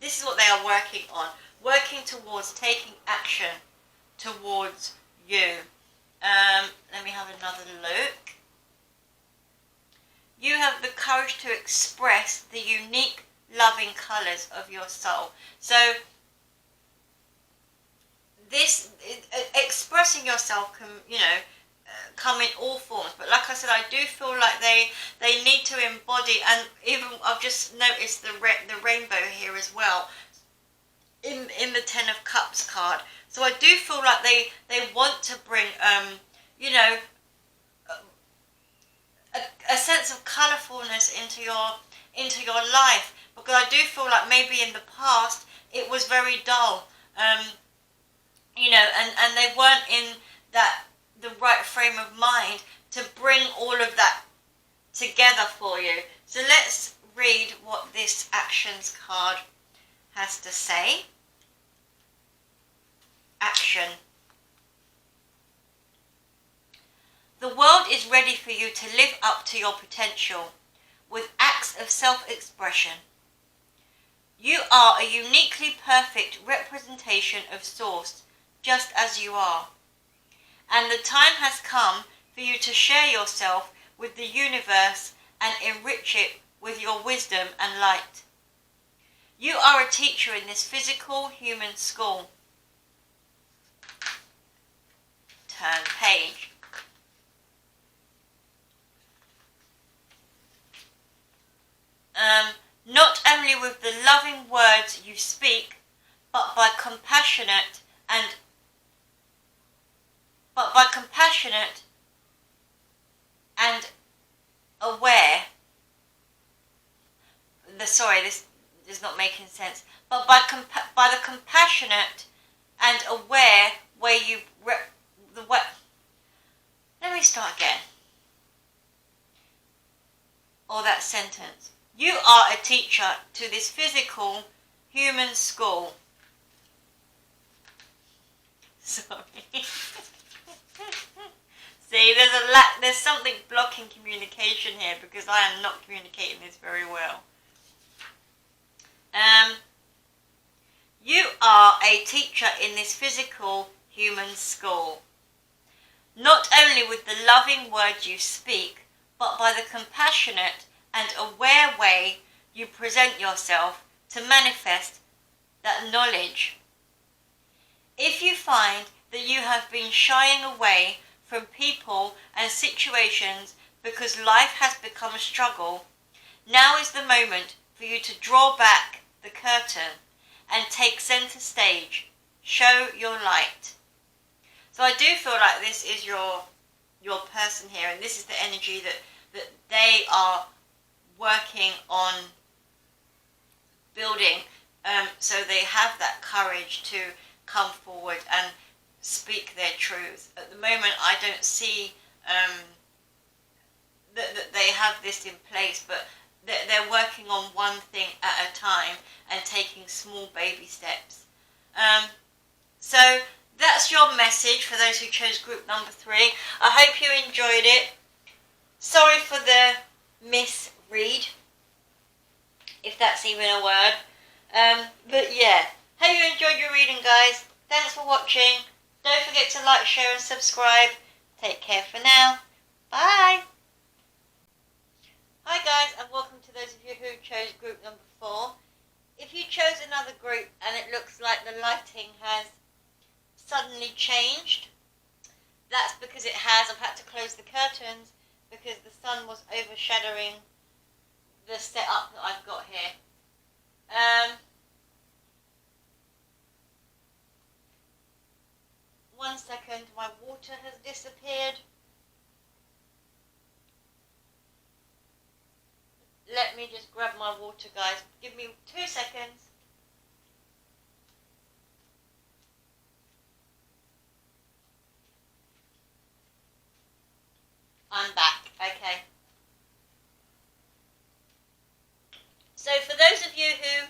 This is what they are working on. Working towards taking action towards you. Let me have another look. You have the courage to express the unique loving colours of your soul. So this expressing yourself can, you know, come in all forms, but like I said, I do feel like they need to embody, and even I've just noticed the rainbow here as well in the Ten of Cups card. So I do feel like they want to bring you know, a sense of colourfulness into your life, because I do feel like maybe in the past it was very dull, you know, and they weren't in the right frame of mind to bring all of that together for you. So let's read what this actions card has to say. Action. The world is ready for you to live up to your potential with acts of self-expression. You are a uniquely perfect representation of Source, just as you are. And the time has come for you to share yourself with the universe and enrich it with your wisdom and light. You are a teacher in this physical human school. Turn page. Not only with the loving words you speak, but by compassionate and aware. This is not making sense. But by the compassionate and aware way you Let me start again. Or that sentence. You are a teacher to this physical human school. Sorry. See, there's something blocking communication here because I am not communicating this very well. You are a teacher in this physical human school. Not only with the loving words you speak, but by the compassionate and aware way you present yourself to manifest that knowledge. If you find that you have been shying away from people and situations because life has become a struggle, now is the moment for you to draw back the curtain and take center stage. Show your light. So I do feel like this is your person here, and this is the energy that they are working on building, so they have that courage to come forward and speak their truth. At the moment, I don't see that they have this in place, but they're working on one thing at a time and taking small baby steps. So that's your message for those who chose group number 3. I hope you enjoyed it. Sorry for the misread, if that's even a word. But yeah, hope you enjoyed your reading, guys. Thanks for watching. Don't forget to like, share and subscribe. Take care for now. Bye. Hi guys, and welcome to those of you who chose group number 4. If you chose another group and it looks like the lighting has suddenly changed, that's because it has. I've had to close the curtains because the sun was overshadowing the setup that I've got here. 1 second, my water has disappeared. Let me just grab my water, guys. Give me 2 seconds. I'm back. Okay. So for those of you who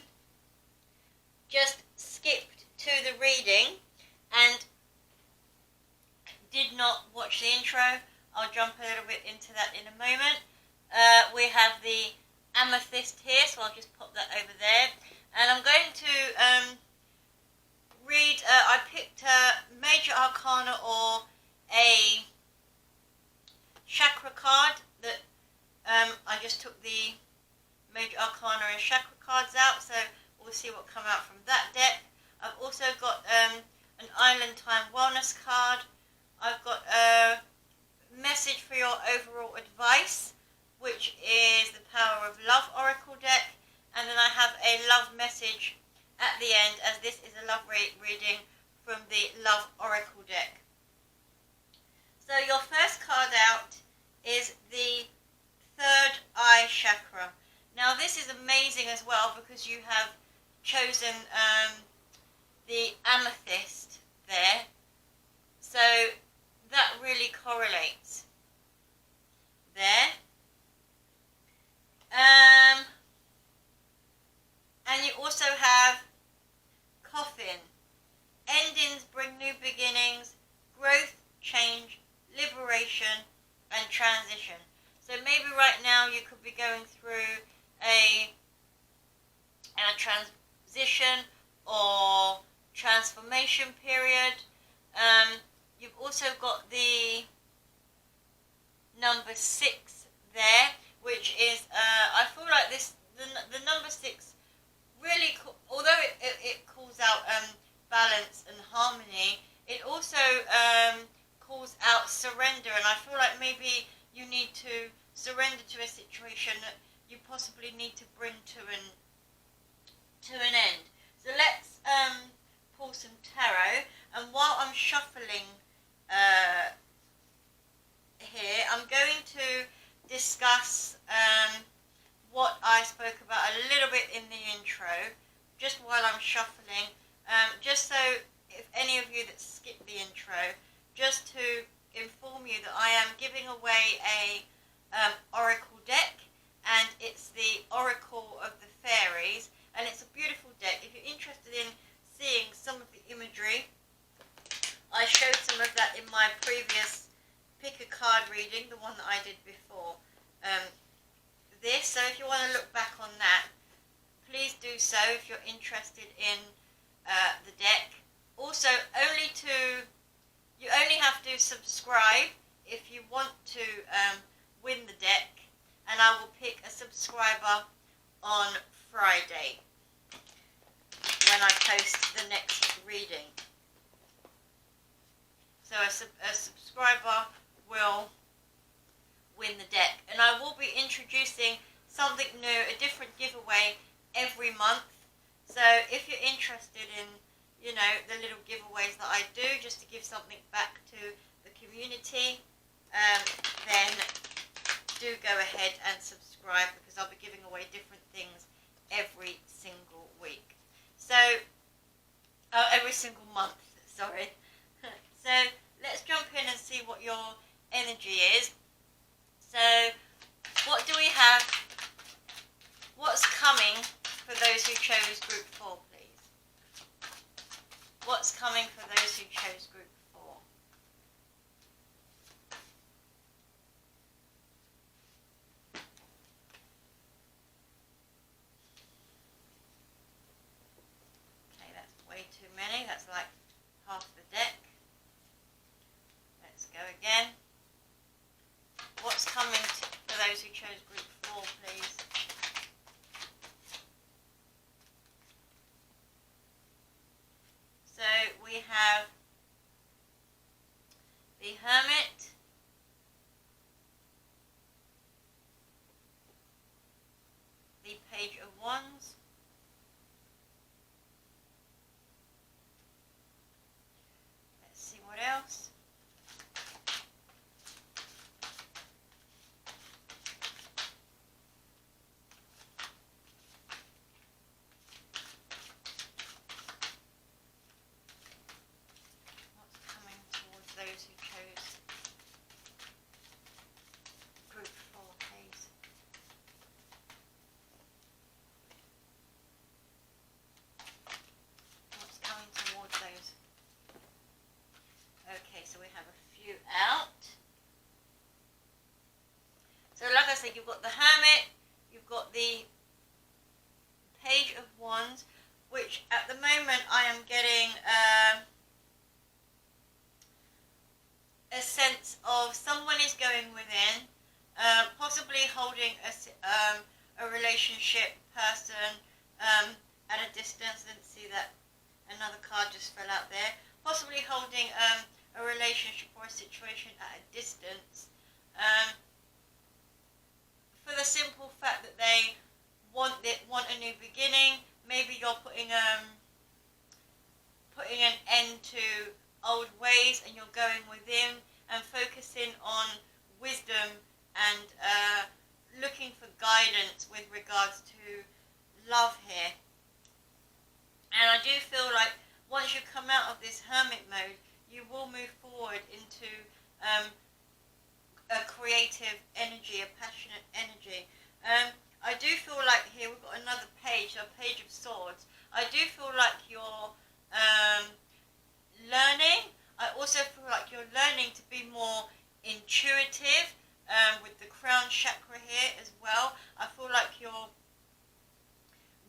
just skipped to the reading and did not watch the intro, I'll jump a little bit into that in a moment. We have the Amethyst here, so I'll just pop that over there. And I'm going to read, I picked a Major Arcana or a Chakra card that I just took the Major Arcana and Chakra cards out, so we'll see what come out from that deck. I've also got an Island Time Wellness card. I've got a message for your overall advice, which is the Power of Love Oracle deck, and then I have a love message at the end, as this is a love reading from the Love Oracle deck. So your first card out is the Third Eye Chakra. Now this is amazing as well because you have chosen the Amethyst there, so that really correlates there. And you also have Coffin. Endings bring new beginnings, growth, change, liberation and transition. So maybe right now you could be going through a transition or transformation period. You've also got the number 6 there, which is I feel like this the number 6 really, although it calls out balance and harmony, it also calls out surrender, and I feel like maybe you need to surrender to a situation that you possibly need to bring to an end. So let's pull some tarot, and while I'm shuffling here, I'm going to discuss what I spoke about a little bit in the intro, just while I'm shuffling, just so if any of you that skipped the intro, just to inform you that I am giving away a oracle deck, and it's the Oracle of the Fairies, and it's a beautiful deck. If you're interested in seeing some of the imagery, I showed some of that in my previous pick a card reading, the one that I did before this. So if you want to look back on that, please do so if you're interested in the deck. Also, you only have to subscribe if you want to win the deck, and I will pick a subscriber on Friday when I post the next reading. So a subscriber will win the deck, and I will be introducing something new, a different giveaway every month. So if you're interested in, you know, the little giveaways that I do just to give something back to the community, then do go ahead and subscribe, because I'll be giving away different things every single week. So every single month, sorry. So let's jump in and see what your energy is. So what do we have? What's coming for those who chose group 4, please? What's coming for those who chose group 4? Okay, that's way too many. That's like half the deck. Let's go again. What's coming for those who chose group 4, please? So we have the Hermit, the Page of Wands, let's see what else. Those who chose group 4, please. What's coming towards those? Okay, so we have a few out. So like I said, you've got the Hermit, you've got the Page of Wands, which at the moment I am getting a sense of someone is going within, possibly holding a relationship person at a distance. I didn't see that. Another card just fell out there. Possibly holding a relationship or a situation at a distance, for the simple fact that they want a new beginning. Maybe you're putting an end to old ways, and you're going within and focusing on wisdom and looking for guidance with regards to love here. And I do feel like once you come out of this hermit mode, you will move forward into a creative energy, a passionate energy. I do feel like here we've got another page, a Page of Swords. I do feel like you're learning. I also feel like you're learning to be more intuitive with the crown chakra here as well. I feel like you're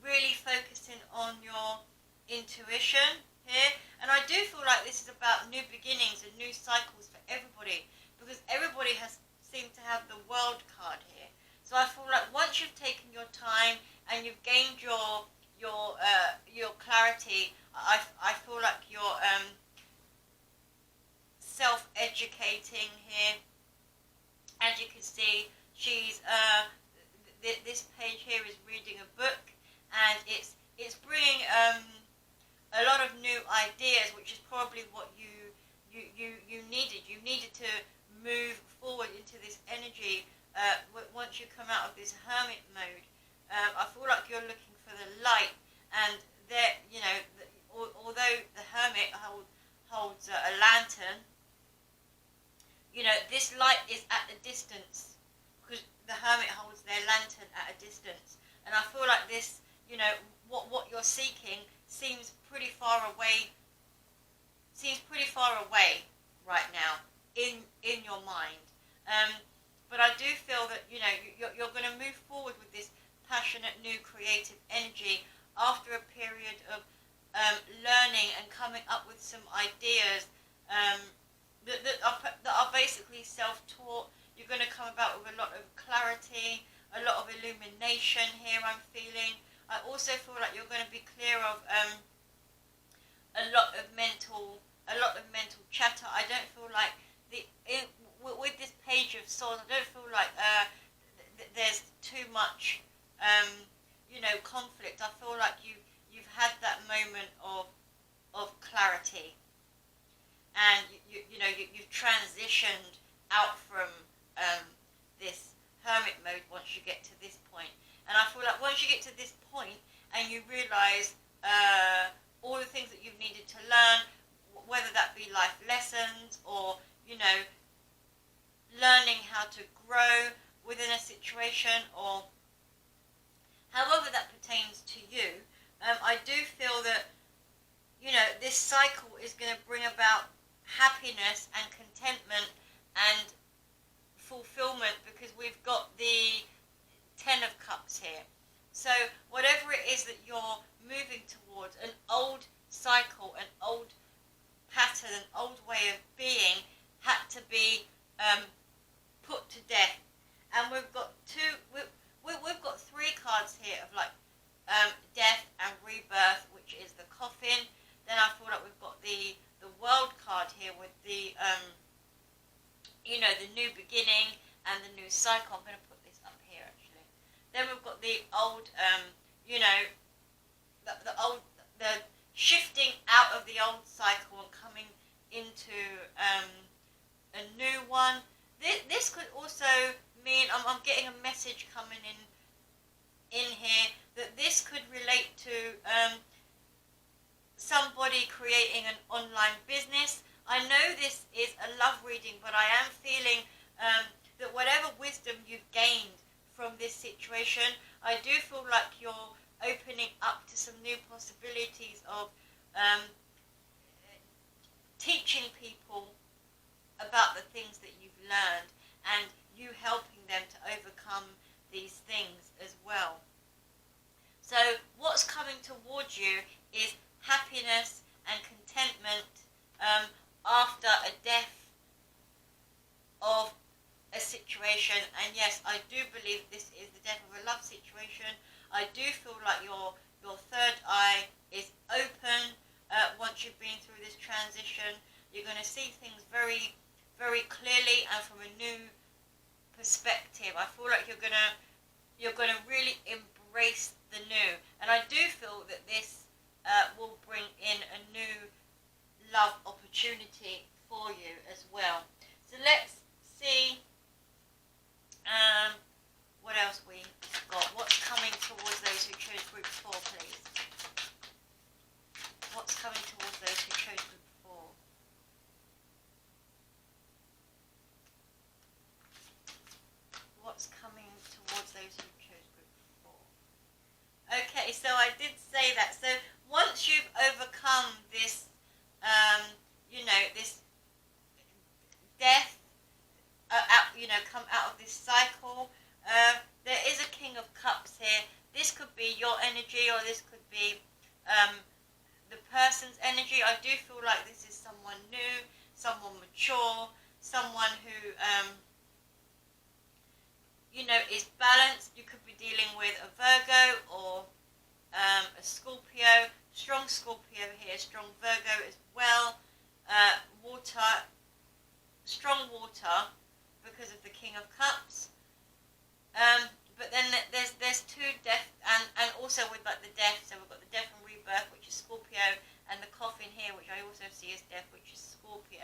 really focusing on your intuition here, and I do feel like this is about new beginnings and new cycles for everybody, because everybody has seemed to have the World card here. So I feel like once you've taken your time and you've gained your clarity, I feel like you're self-educating here. As you can see, she's this page here is reading a book, and it's bringing a lot of new ideas, which is probably what you needed. You needed to move forward into this energy once you come out of this hermit mode. I feel like you're looking for the light, and there, you know, although the hermit holds a lantern, you know, this light is at a distance, because the hermit holds their lantern at a distance. And I feel like this, you know, what you're seeking seems pretty far away right now in your mind. But I do feel that, you know, you're going to move forward with this passionate, new, creative energy after a period of learning and coming up with some ideas that are basically self-taught. You're going to come about with a lot of clarity, a lot of illumination here, I'm feeling. I also feel like you're going to be clear of a lot of mental chatter. I don't feel like with this page of swords, I don't feel like there's too much conflict. I feel like you've had that moment of clarity, and you've transitioned out from this hermit mode once you get to this point. And I feel like once you get to this point and you realize all the things that you've needed to learn, whether that be life lessons or learning how to grow within a situation, or however that pertains to you, I do feel that this cycle is going to bring about happiness and contentment and fulfillment, because we've got the 10 of Cups here. So whatever it is that you're moving towards, an old cycle, an old pattern, an old way of being, had to be put to death. And we've got we've got 3 cards here of like death and rebirth, which is the coffin. Then I feel like we've got the world card here with the the new beginning and the new cycle. I'm going to put this up here actually. Then we've got the old the shifting out of the old cycle and coming into a new one. This could also mean, I'm getting a message coming in here, that this could relate to somebody creating an online business. I know this is a love reading, but I am feeling that whatever wisdom you've gained from this situation, I do feel like you're opening up to some new possibilities of teaching people about the things that you've learned, and you helping them to overcome these things as well. So what's coming towards you is happiness and contentment after a death of a situation. And yes, I do believe this is the death of a love situation. I do feel like your third eye is open once you've been through this transition. You're going to see things very, very clearly and from a new perspective. I feel like you're gonna really embrace the new, and I do feel that this will bring in a new love opportunity for you as well. So let's see what else we got. What's coming towards those who chose group 4, please? What's coming towards those who chose group 4? What's coming towards those who chose group 4? Okay, so I did say that. So once you've overcome this, this death, come out of this cycle, there is a King of Cups here. This could be your energy, or this could be the person's energy. I do feel like this is someone new, someone mature, someone who is balanced. You could be dealing with a Virgo or a Scorpio. Strong Scorpio here, strong Virgo as well. Water, strong water because of the King of Cups. But then there's 2 death, and also with like the death. So we've got the death and rebirth, which is Scorpio, and the coffin here, which I also see as death, which is Scorpio.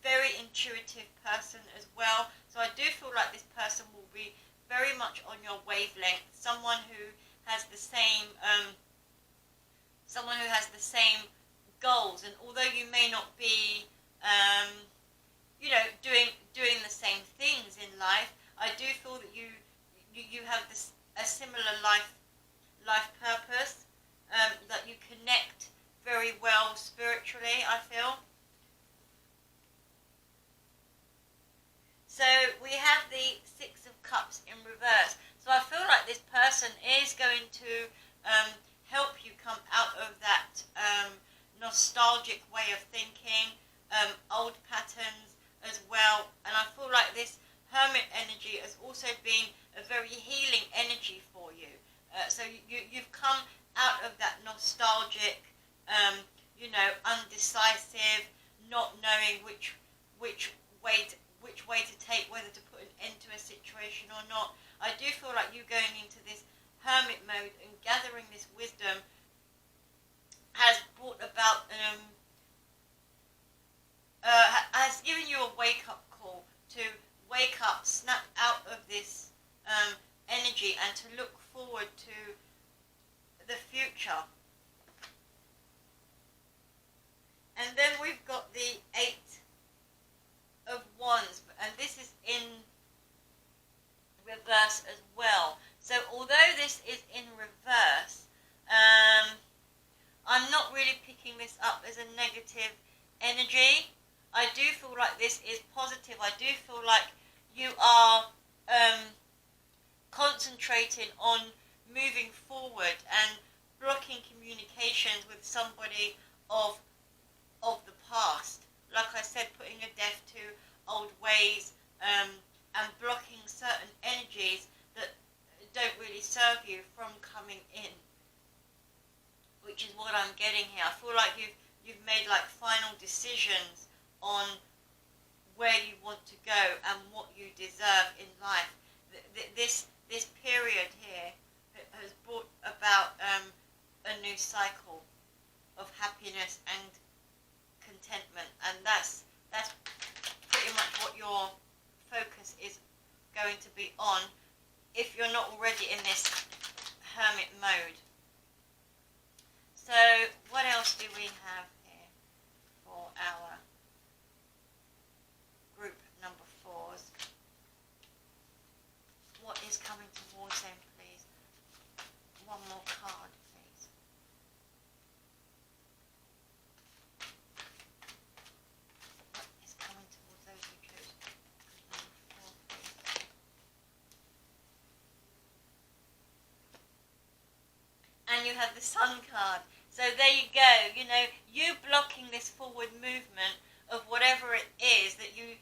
Very intuitive person as well. So I do feel like this person will be very much on your wavelength. Someone who has the same goals, and although you may not be doing the same things in life, I do feel that you have a similar life purpose, that you connect very well spiritually, I feel. So we have the 6 of Cups in reverse. So I feel like this person is going to help you come out of that nostalgic way of thinking, old patterns as well. And I feel like this Hermit energy has also been a very healing energy for you. So you've come out of that nostalgic undecisive, not knowing which way to take, whether to put an end to a situation or not. I do feel like you going into this hermit mode and gathering this wisdom has brought about has given you a wake-up call to wake up, snap out of this energy, and to look forward to the future. And then we've got the Eight of Wands, and this is in reverse as well. So although this is in reverse, I'm not really picking this up as a negative energy. I do feel like this is positive. I do feel like you are concentrating on moving forward and blocking communications with somebody of the past. Like I said, putting a death to old ways, and blocking certain energies that don't really serve you from coming in, which is what I'm getting here. I feel like you've made like final decisions on where you want to go and what you deserve in life. This period here has brought about a new cycle of happiness and contentment, and that's pretty much what your focus is going to be on if you're not already in this hermit mode. So what else do we have here for our group number 4s? What is coming towards them, please? One more card, please. What is coming towards those who chose number 4, please? And you have the Sun card. So there you go. You know, you blocking this forward movement of whatever it is that you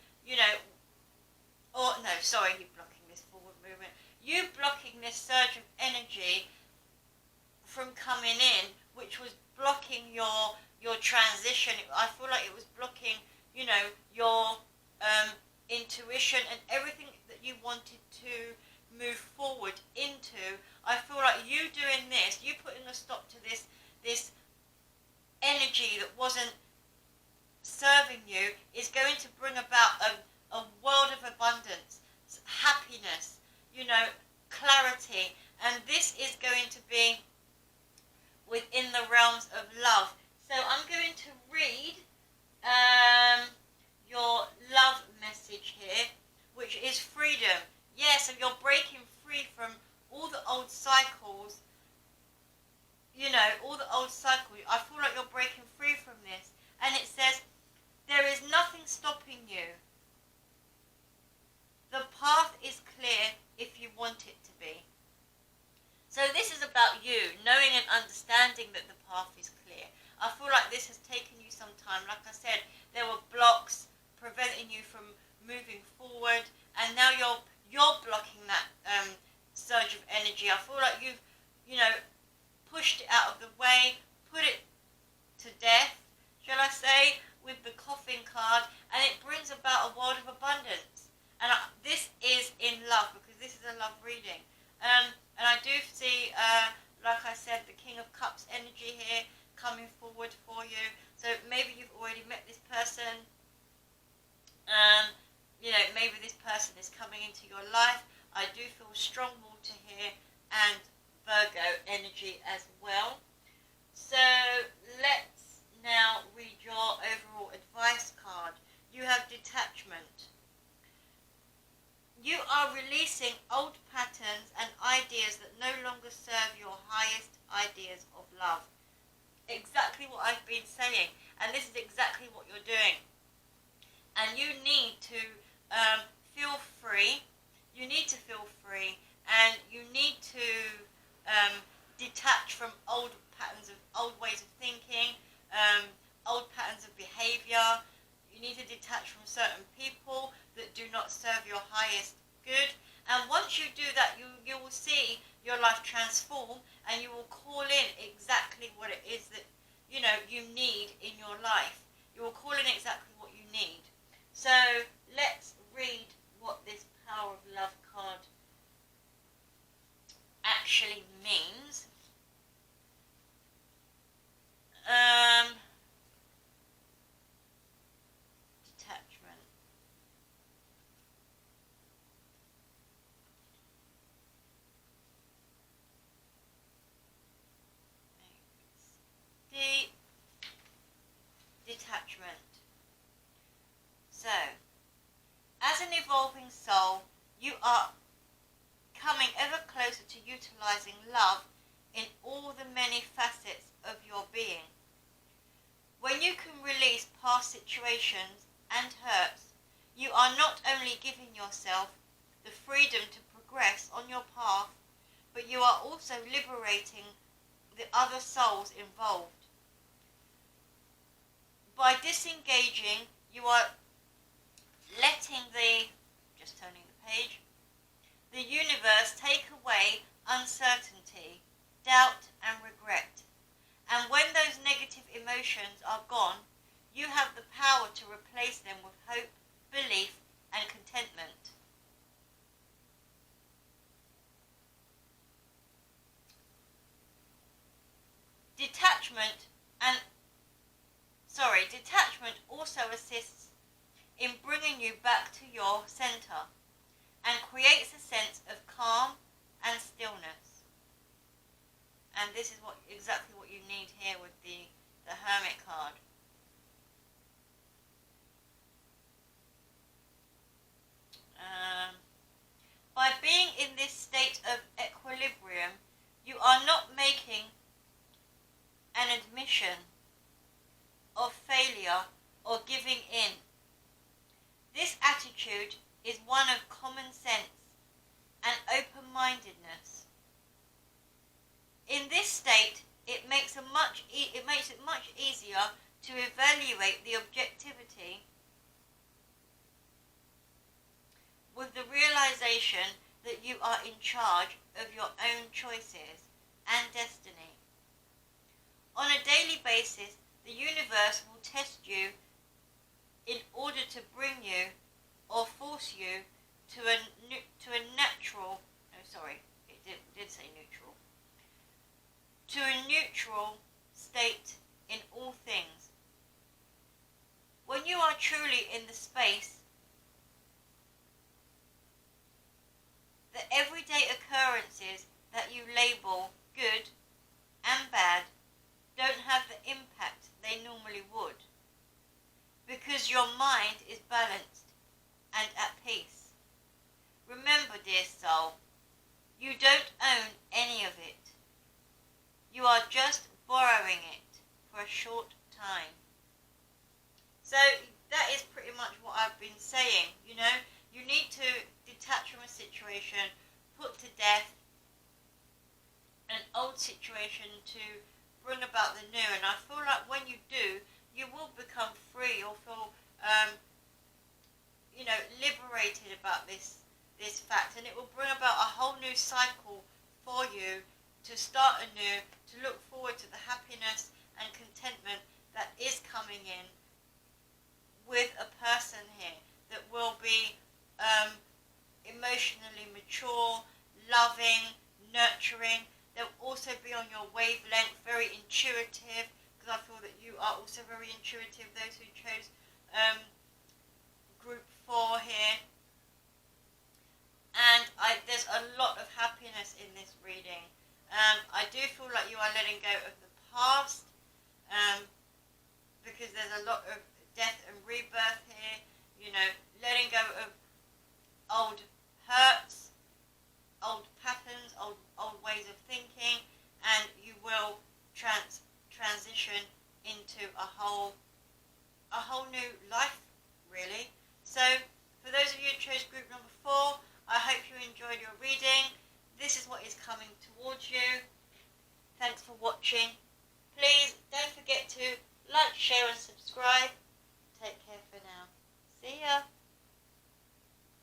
blocking this forward movement. You blocking this surge of energy from coming in, which was blocking your transition. I feel like it was blocking, your intuition and everything that you wanted to move forward into. I feel like you doing this, you putting a stop to this energy that wasn't serving you, is going to bring about a world of abundance, happiness, clarity, and this is going to be within the realms of love. So I'm going to read your love message here, which is freedom. Yeah, so you're breaking free from all the old cycles, all the old cycles. I feel like you're breaking free from this. And it says, there is nothing stopping you. The path is clear if you want it to be. So this is about you, knowing and understanding that the path is clear. I feel like this has taken you some time. Like I said, there were blocks preventing you from moving forward, and now you're blocking that surge of energy. I feel like you've, pushed it out of the way, put it to death, shall I say, with the Coffin card, and it brings about a world of abundance. And this is in love, because this is a love reading. And I do see, like I said, the King of Cups energy here coming forward for you. So maybe you've already met this person. Maybe this person is coming into your life. I do feel strong water here and Virgo energy as well. So let's now read your overall advice card. You have detachment. You are releasing old patterns and ideas that no longer serve your highest ideas of love. Exactly what I've been saying, and this is exactly what you're doing. And you need to feel free. You need to feel free, and you need to detach from old patterns of old ways of thinking, old patterns of behavior. You need to detach from certain people that do not serve your highest good. And once you do that, you will see your life transform, and you will call in exactly what it is that you need in your life. You're calling exactly what you need. So let's read what this Power of Love card actually means. Detachment. Detachment. So, as an evolving soul, you are coming ever closer to utilizing love in all the many facets of your being. When you can release past situations and hurts, you are not only giving yourself the freedom to progress on your path, but you are also liberating the other souls involved. By disengaging, you are letting just turning the page, the universe take away uncertainty, doubt and regret. And when those negative emotions are gone, you have the power to replace them with hope, belief and contentment. Detachment also assists in bringing you back to your center and creates a sense of calm and stillness. And this is exactly what you need here with the Hermit card. By being in this state of equilibrium, you are not making an admission of failure or giving in. This attitude is one of common sense and open-mindedness. In this state, it makes it much easier to evaluate the objectivity with the realization that you are in charge of your own choices and destiny. On a daily basis, the universe will test you in order to bring you or force you to a neutral state in all things. When you are truly in the space, the everyday occurrences that you label good and bad don't have the impact they normally would, because your mind is balanced and at peace. Remember, dear soul, you don't own any of it. You are just borrowing it for a short time. So that is pretty much what I've been saying. You need to detach from a situation, put to death an old situation to bring about the new. And I feel like when you do, you will become free or feel liberated about this fact, and it will bring about a whole new cycle for you to start anew, to look forward to the happiness and contentment that is coming in with a person here that will be emotionally mature, loving, nurturing. They'll also be on your wavelength, very intuitive, because I feel that you are also very intuitive, those who chose group 4 here. And there's a lot of happiness in this reading. I do feel like you are letting go of the past, because there's a lot of death and rebirth here, letting go of old hurts, old patterns, old ways of thinking, and you will transition into a whole new life, really. So for those of you who chose group number 4, I hope you enjoyed your reading. This is what is coming towards you. Thanks for watching. Please don't forget to like, share and subscribe. Take care for now. See ya.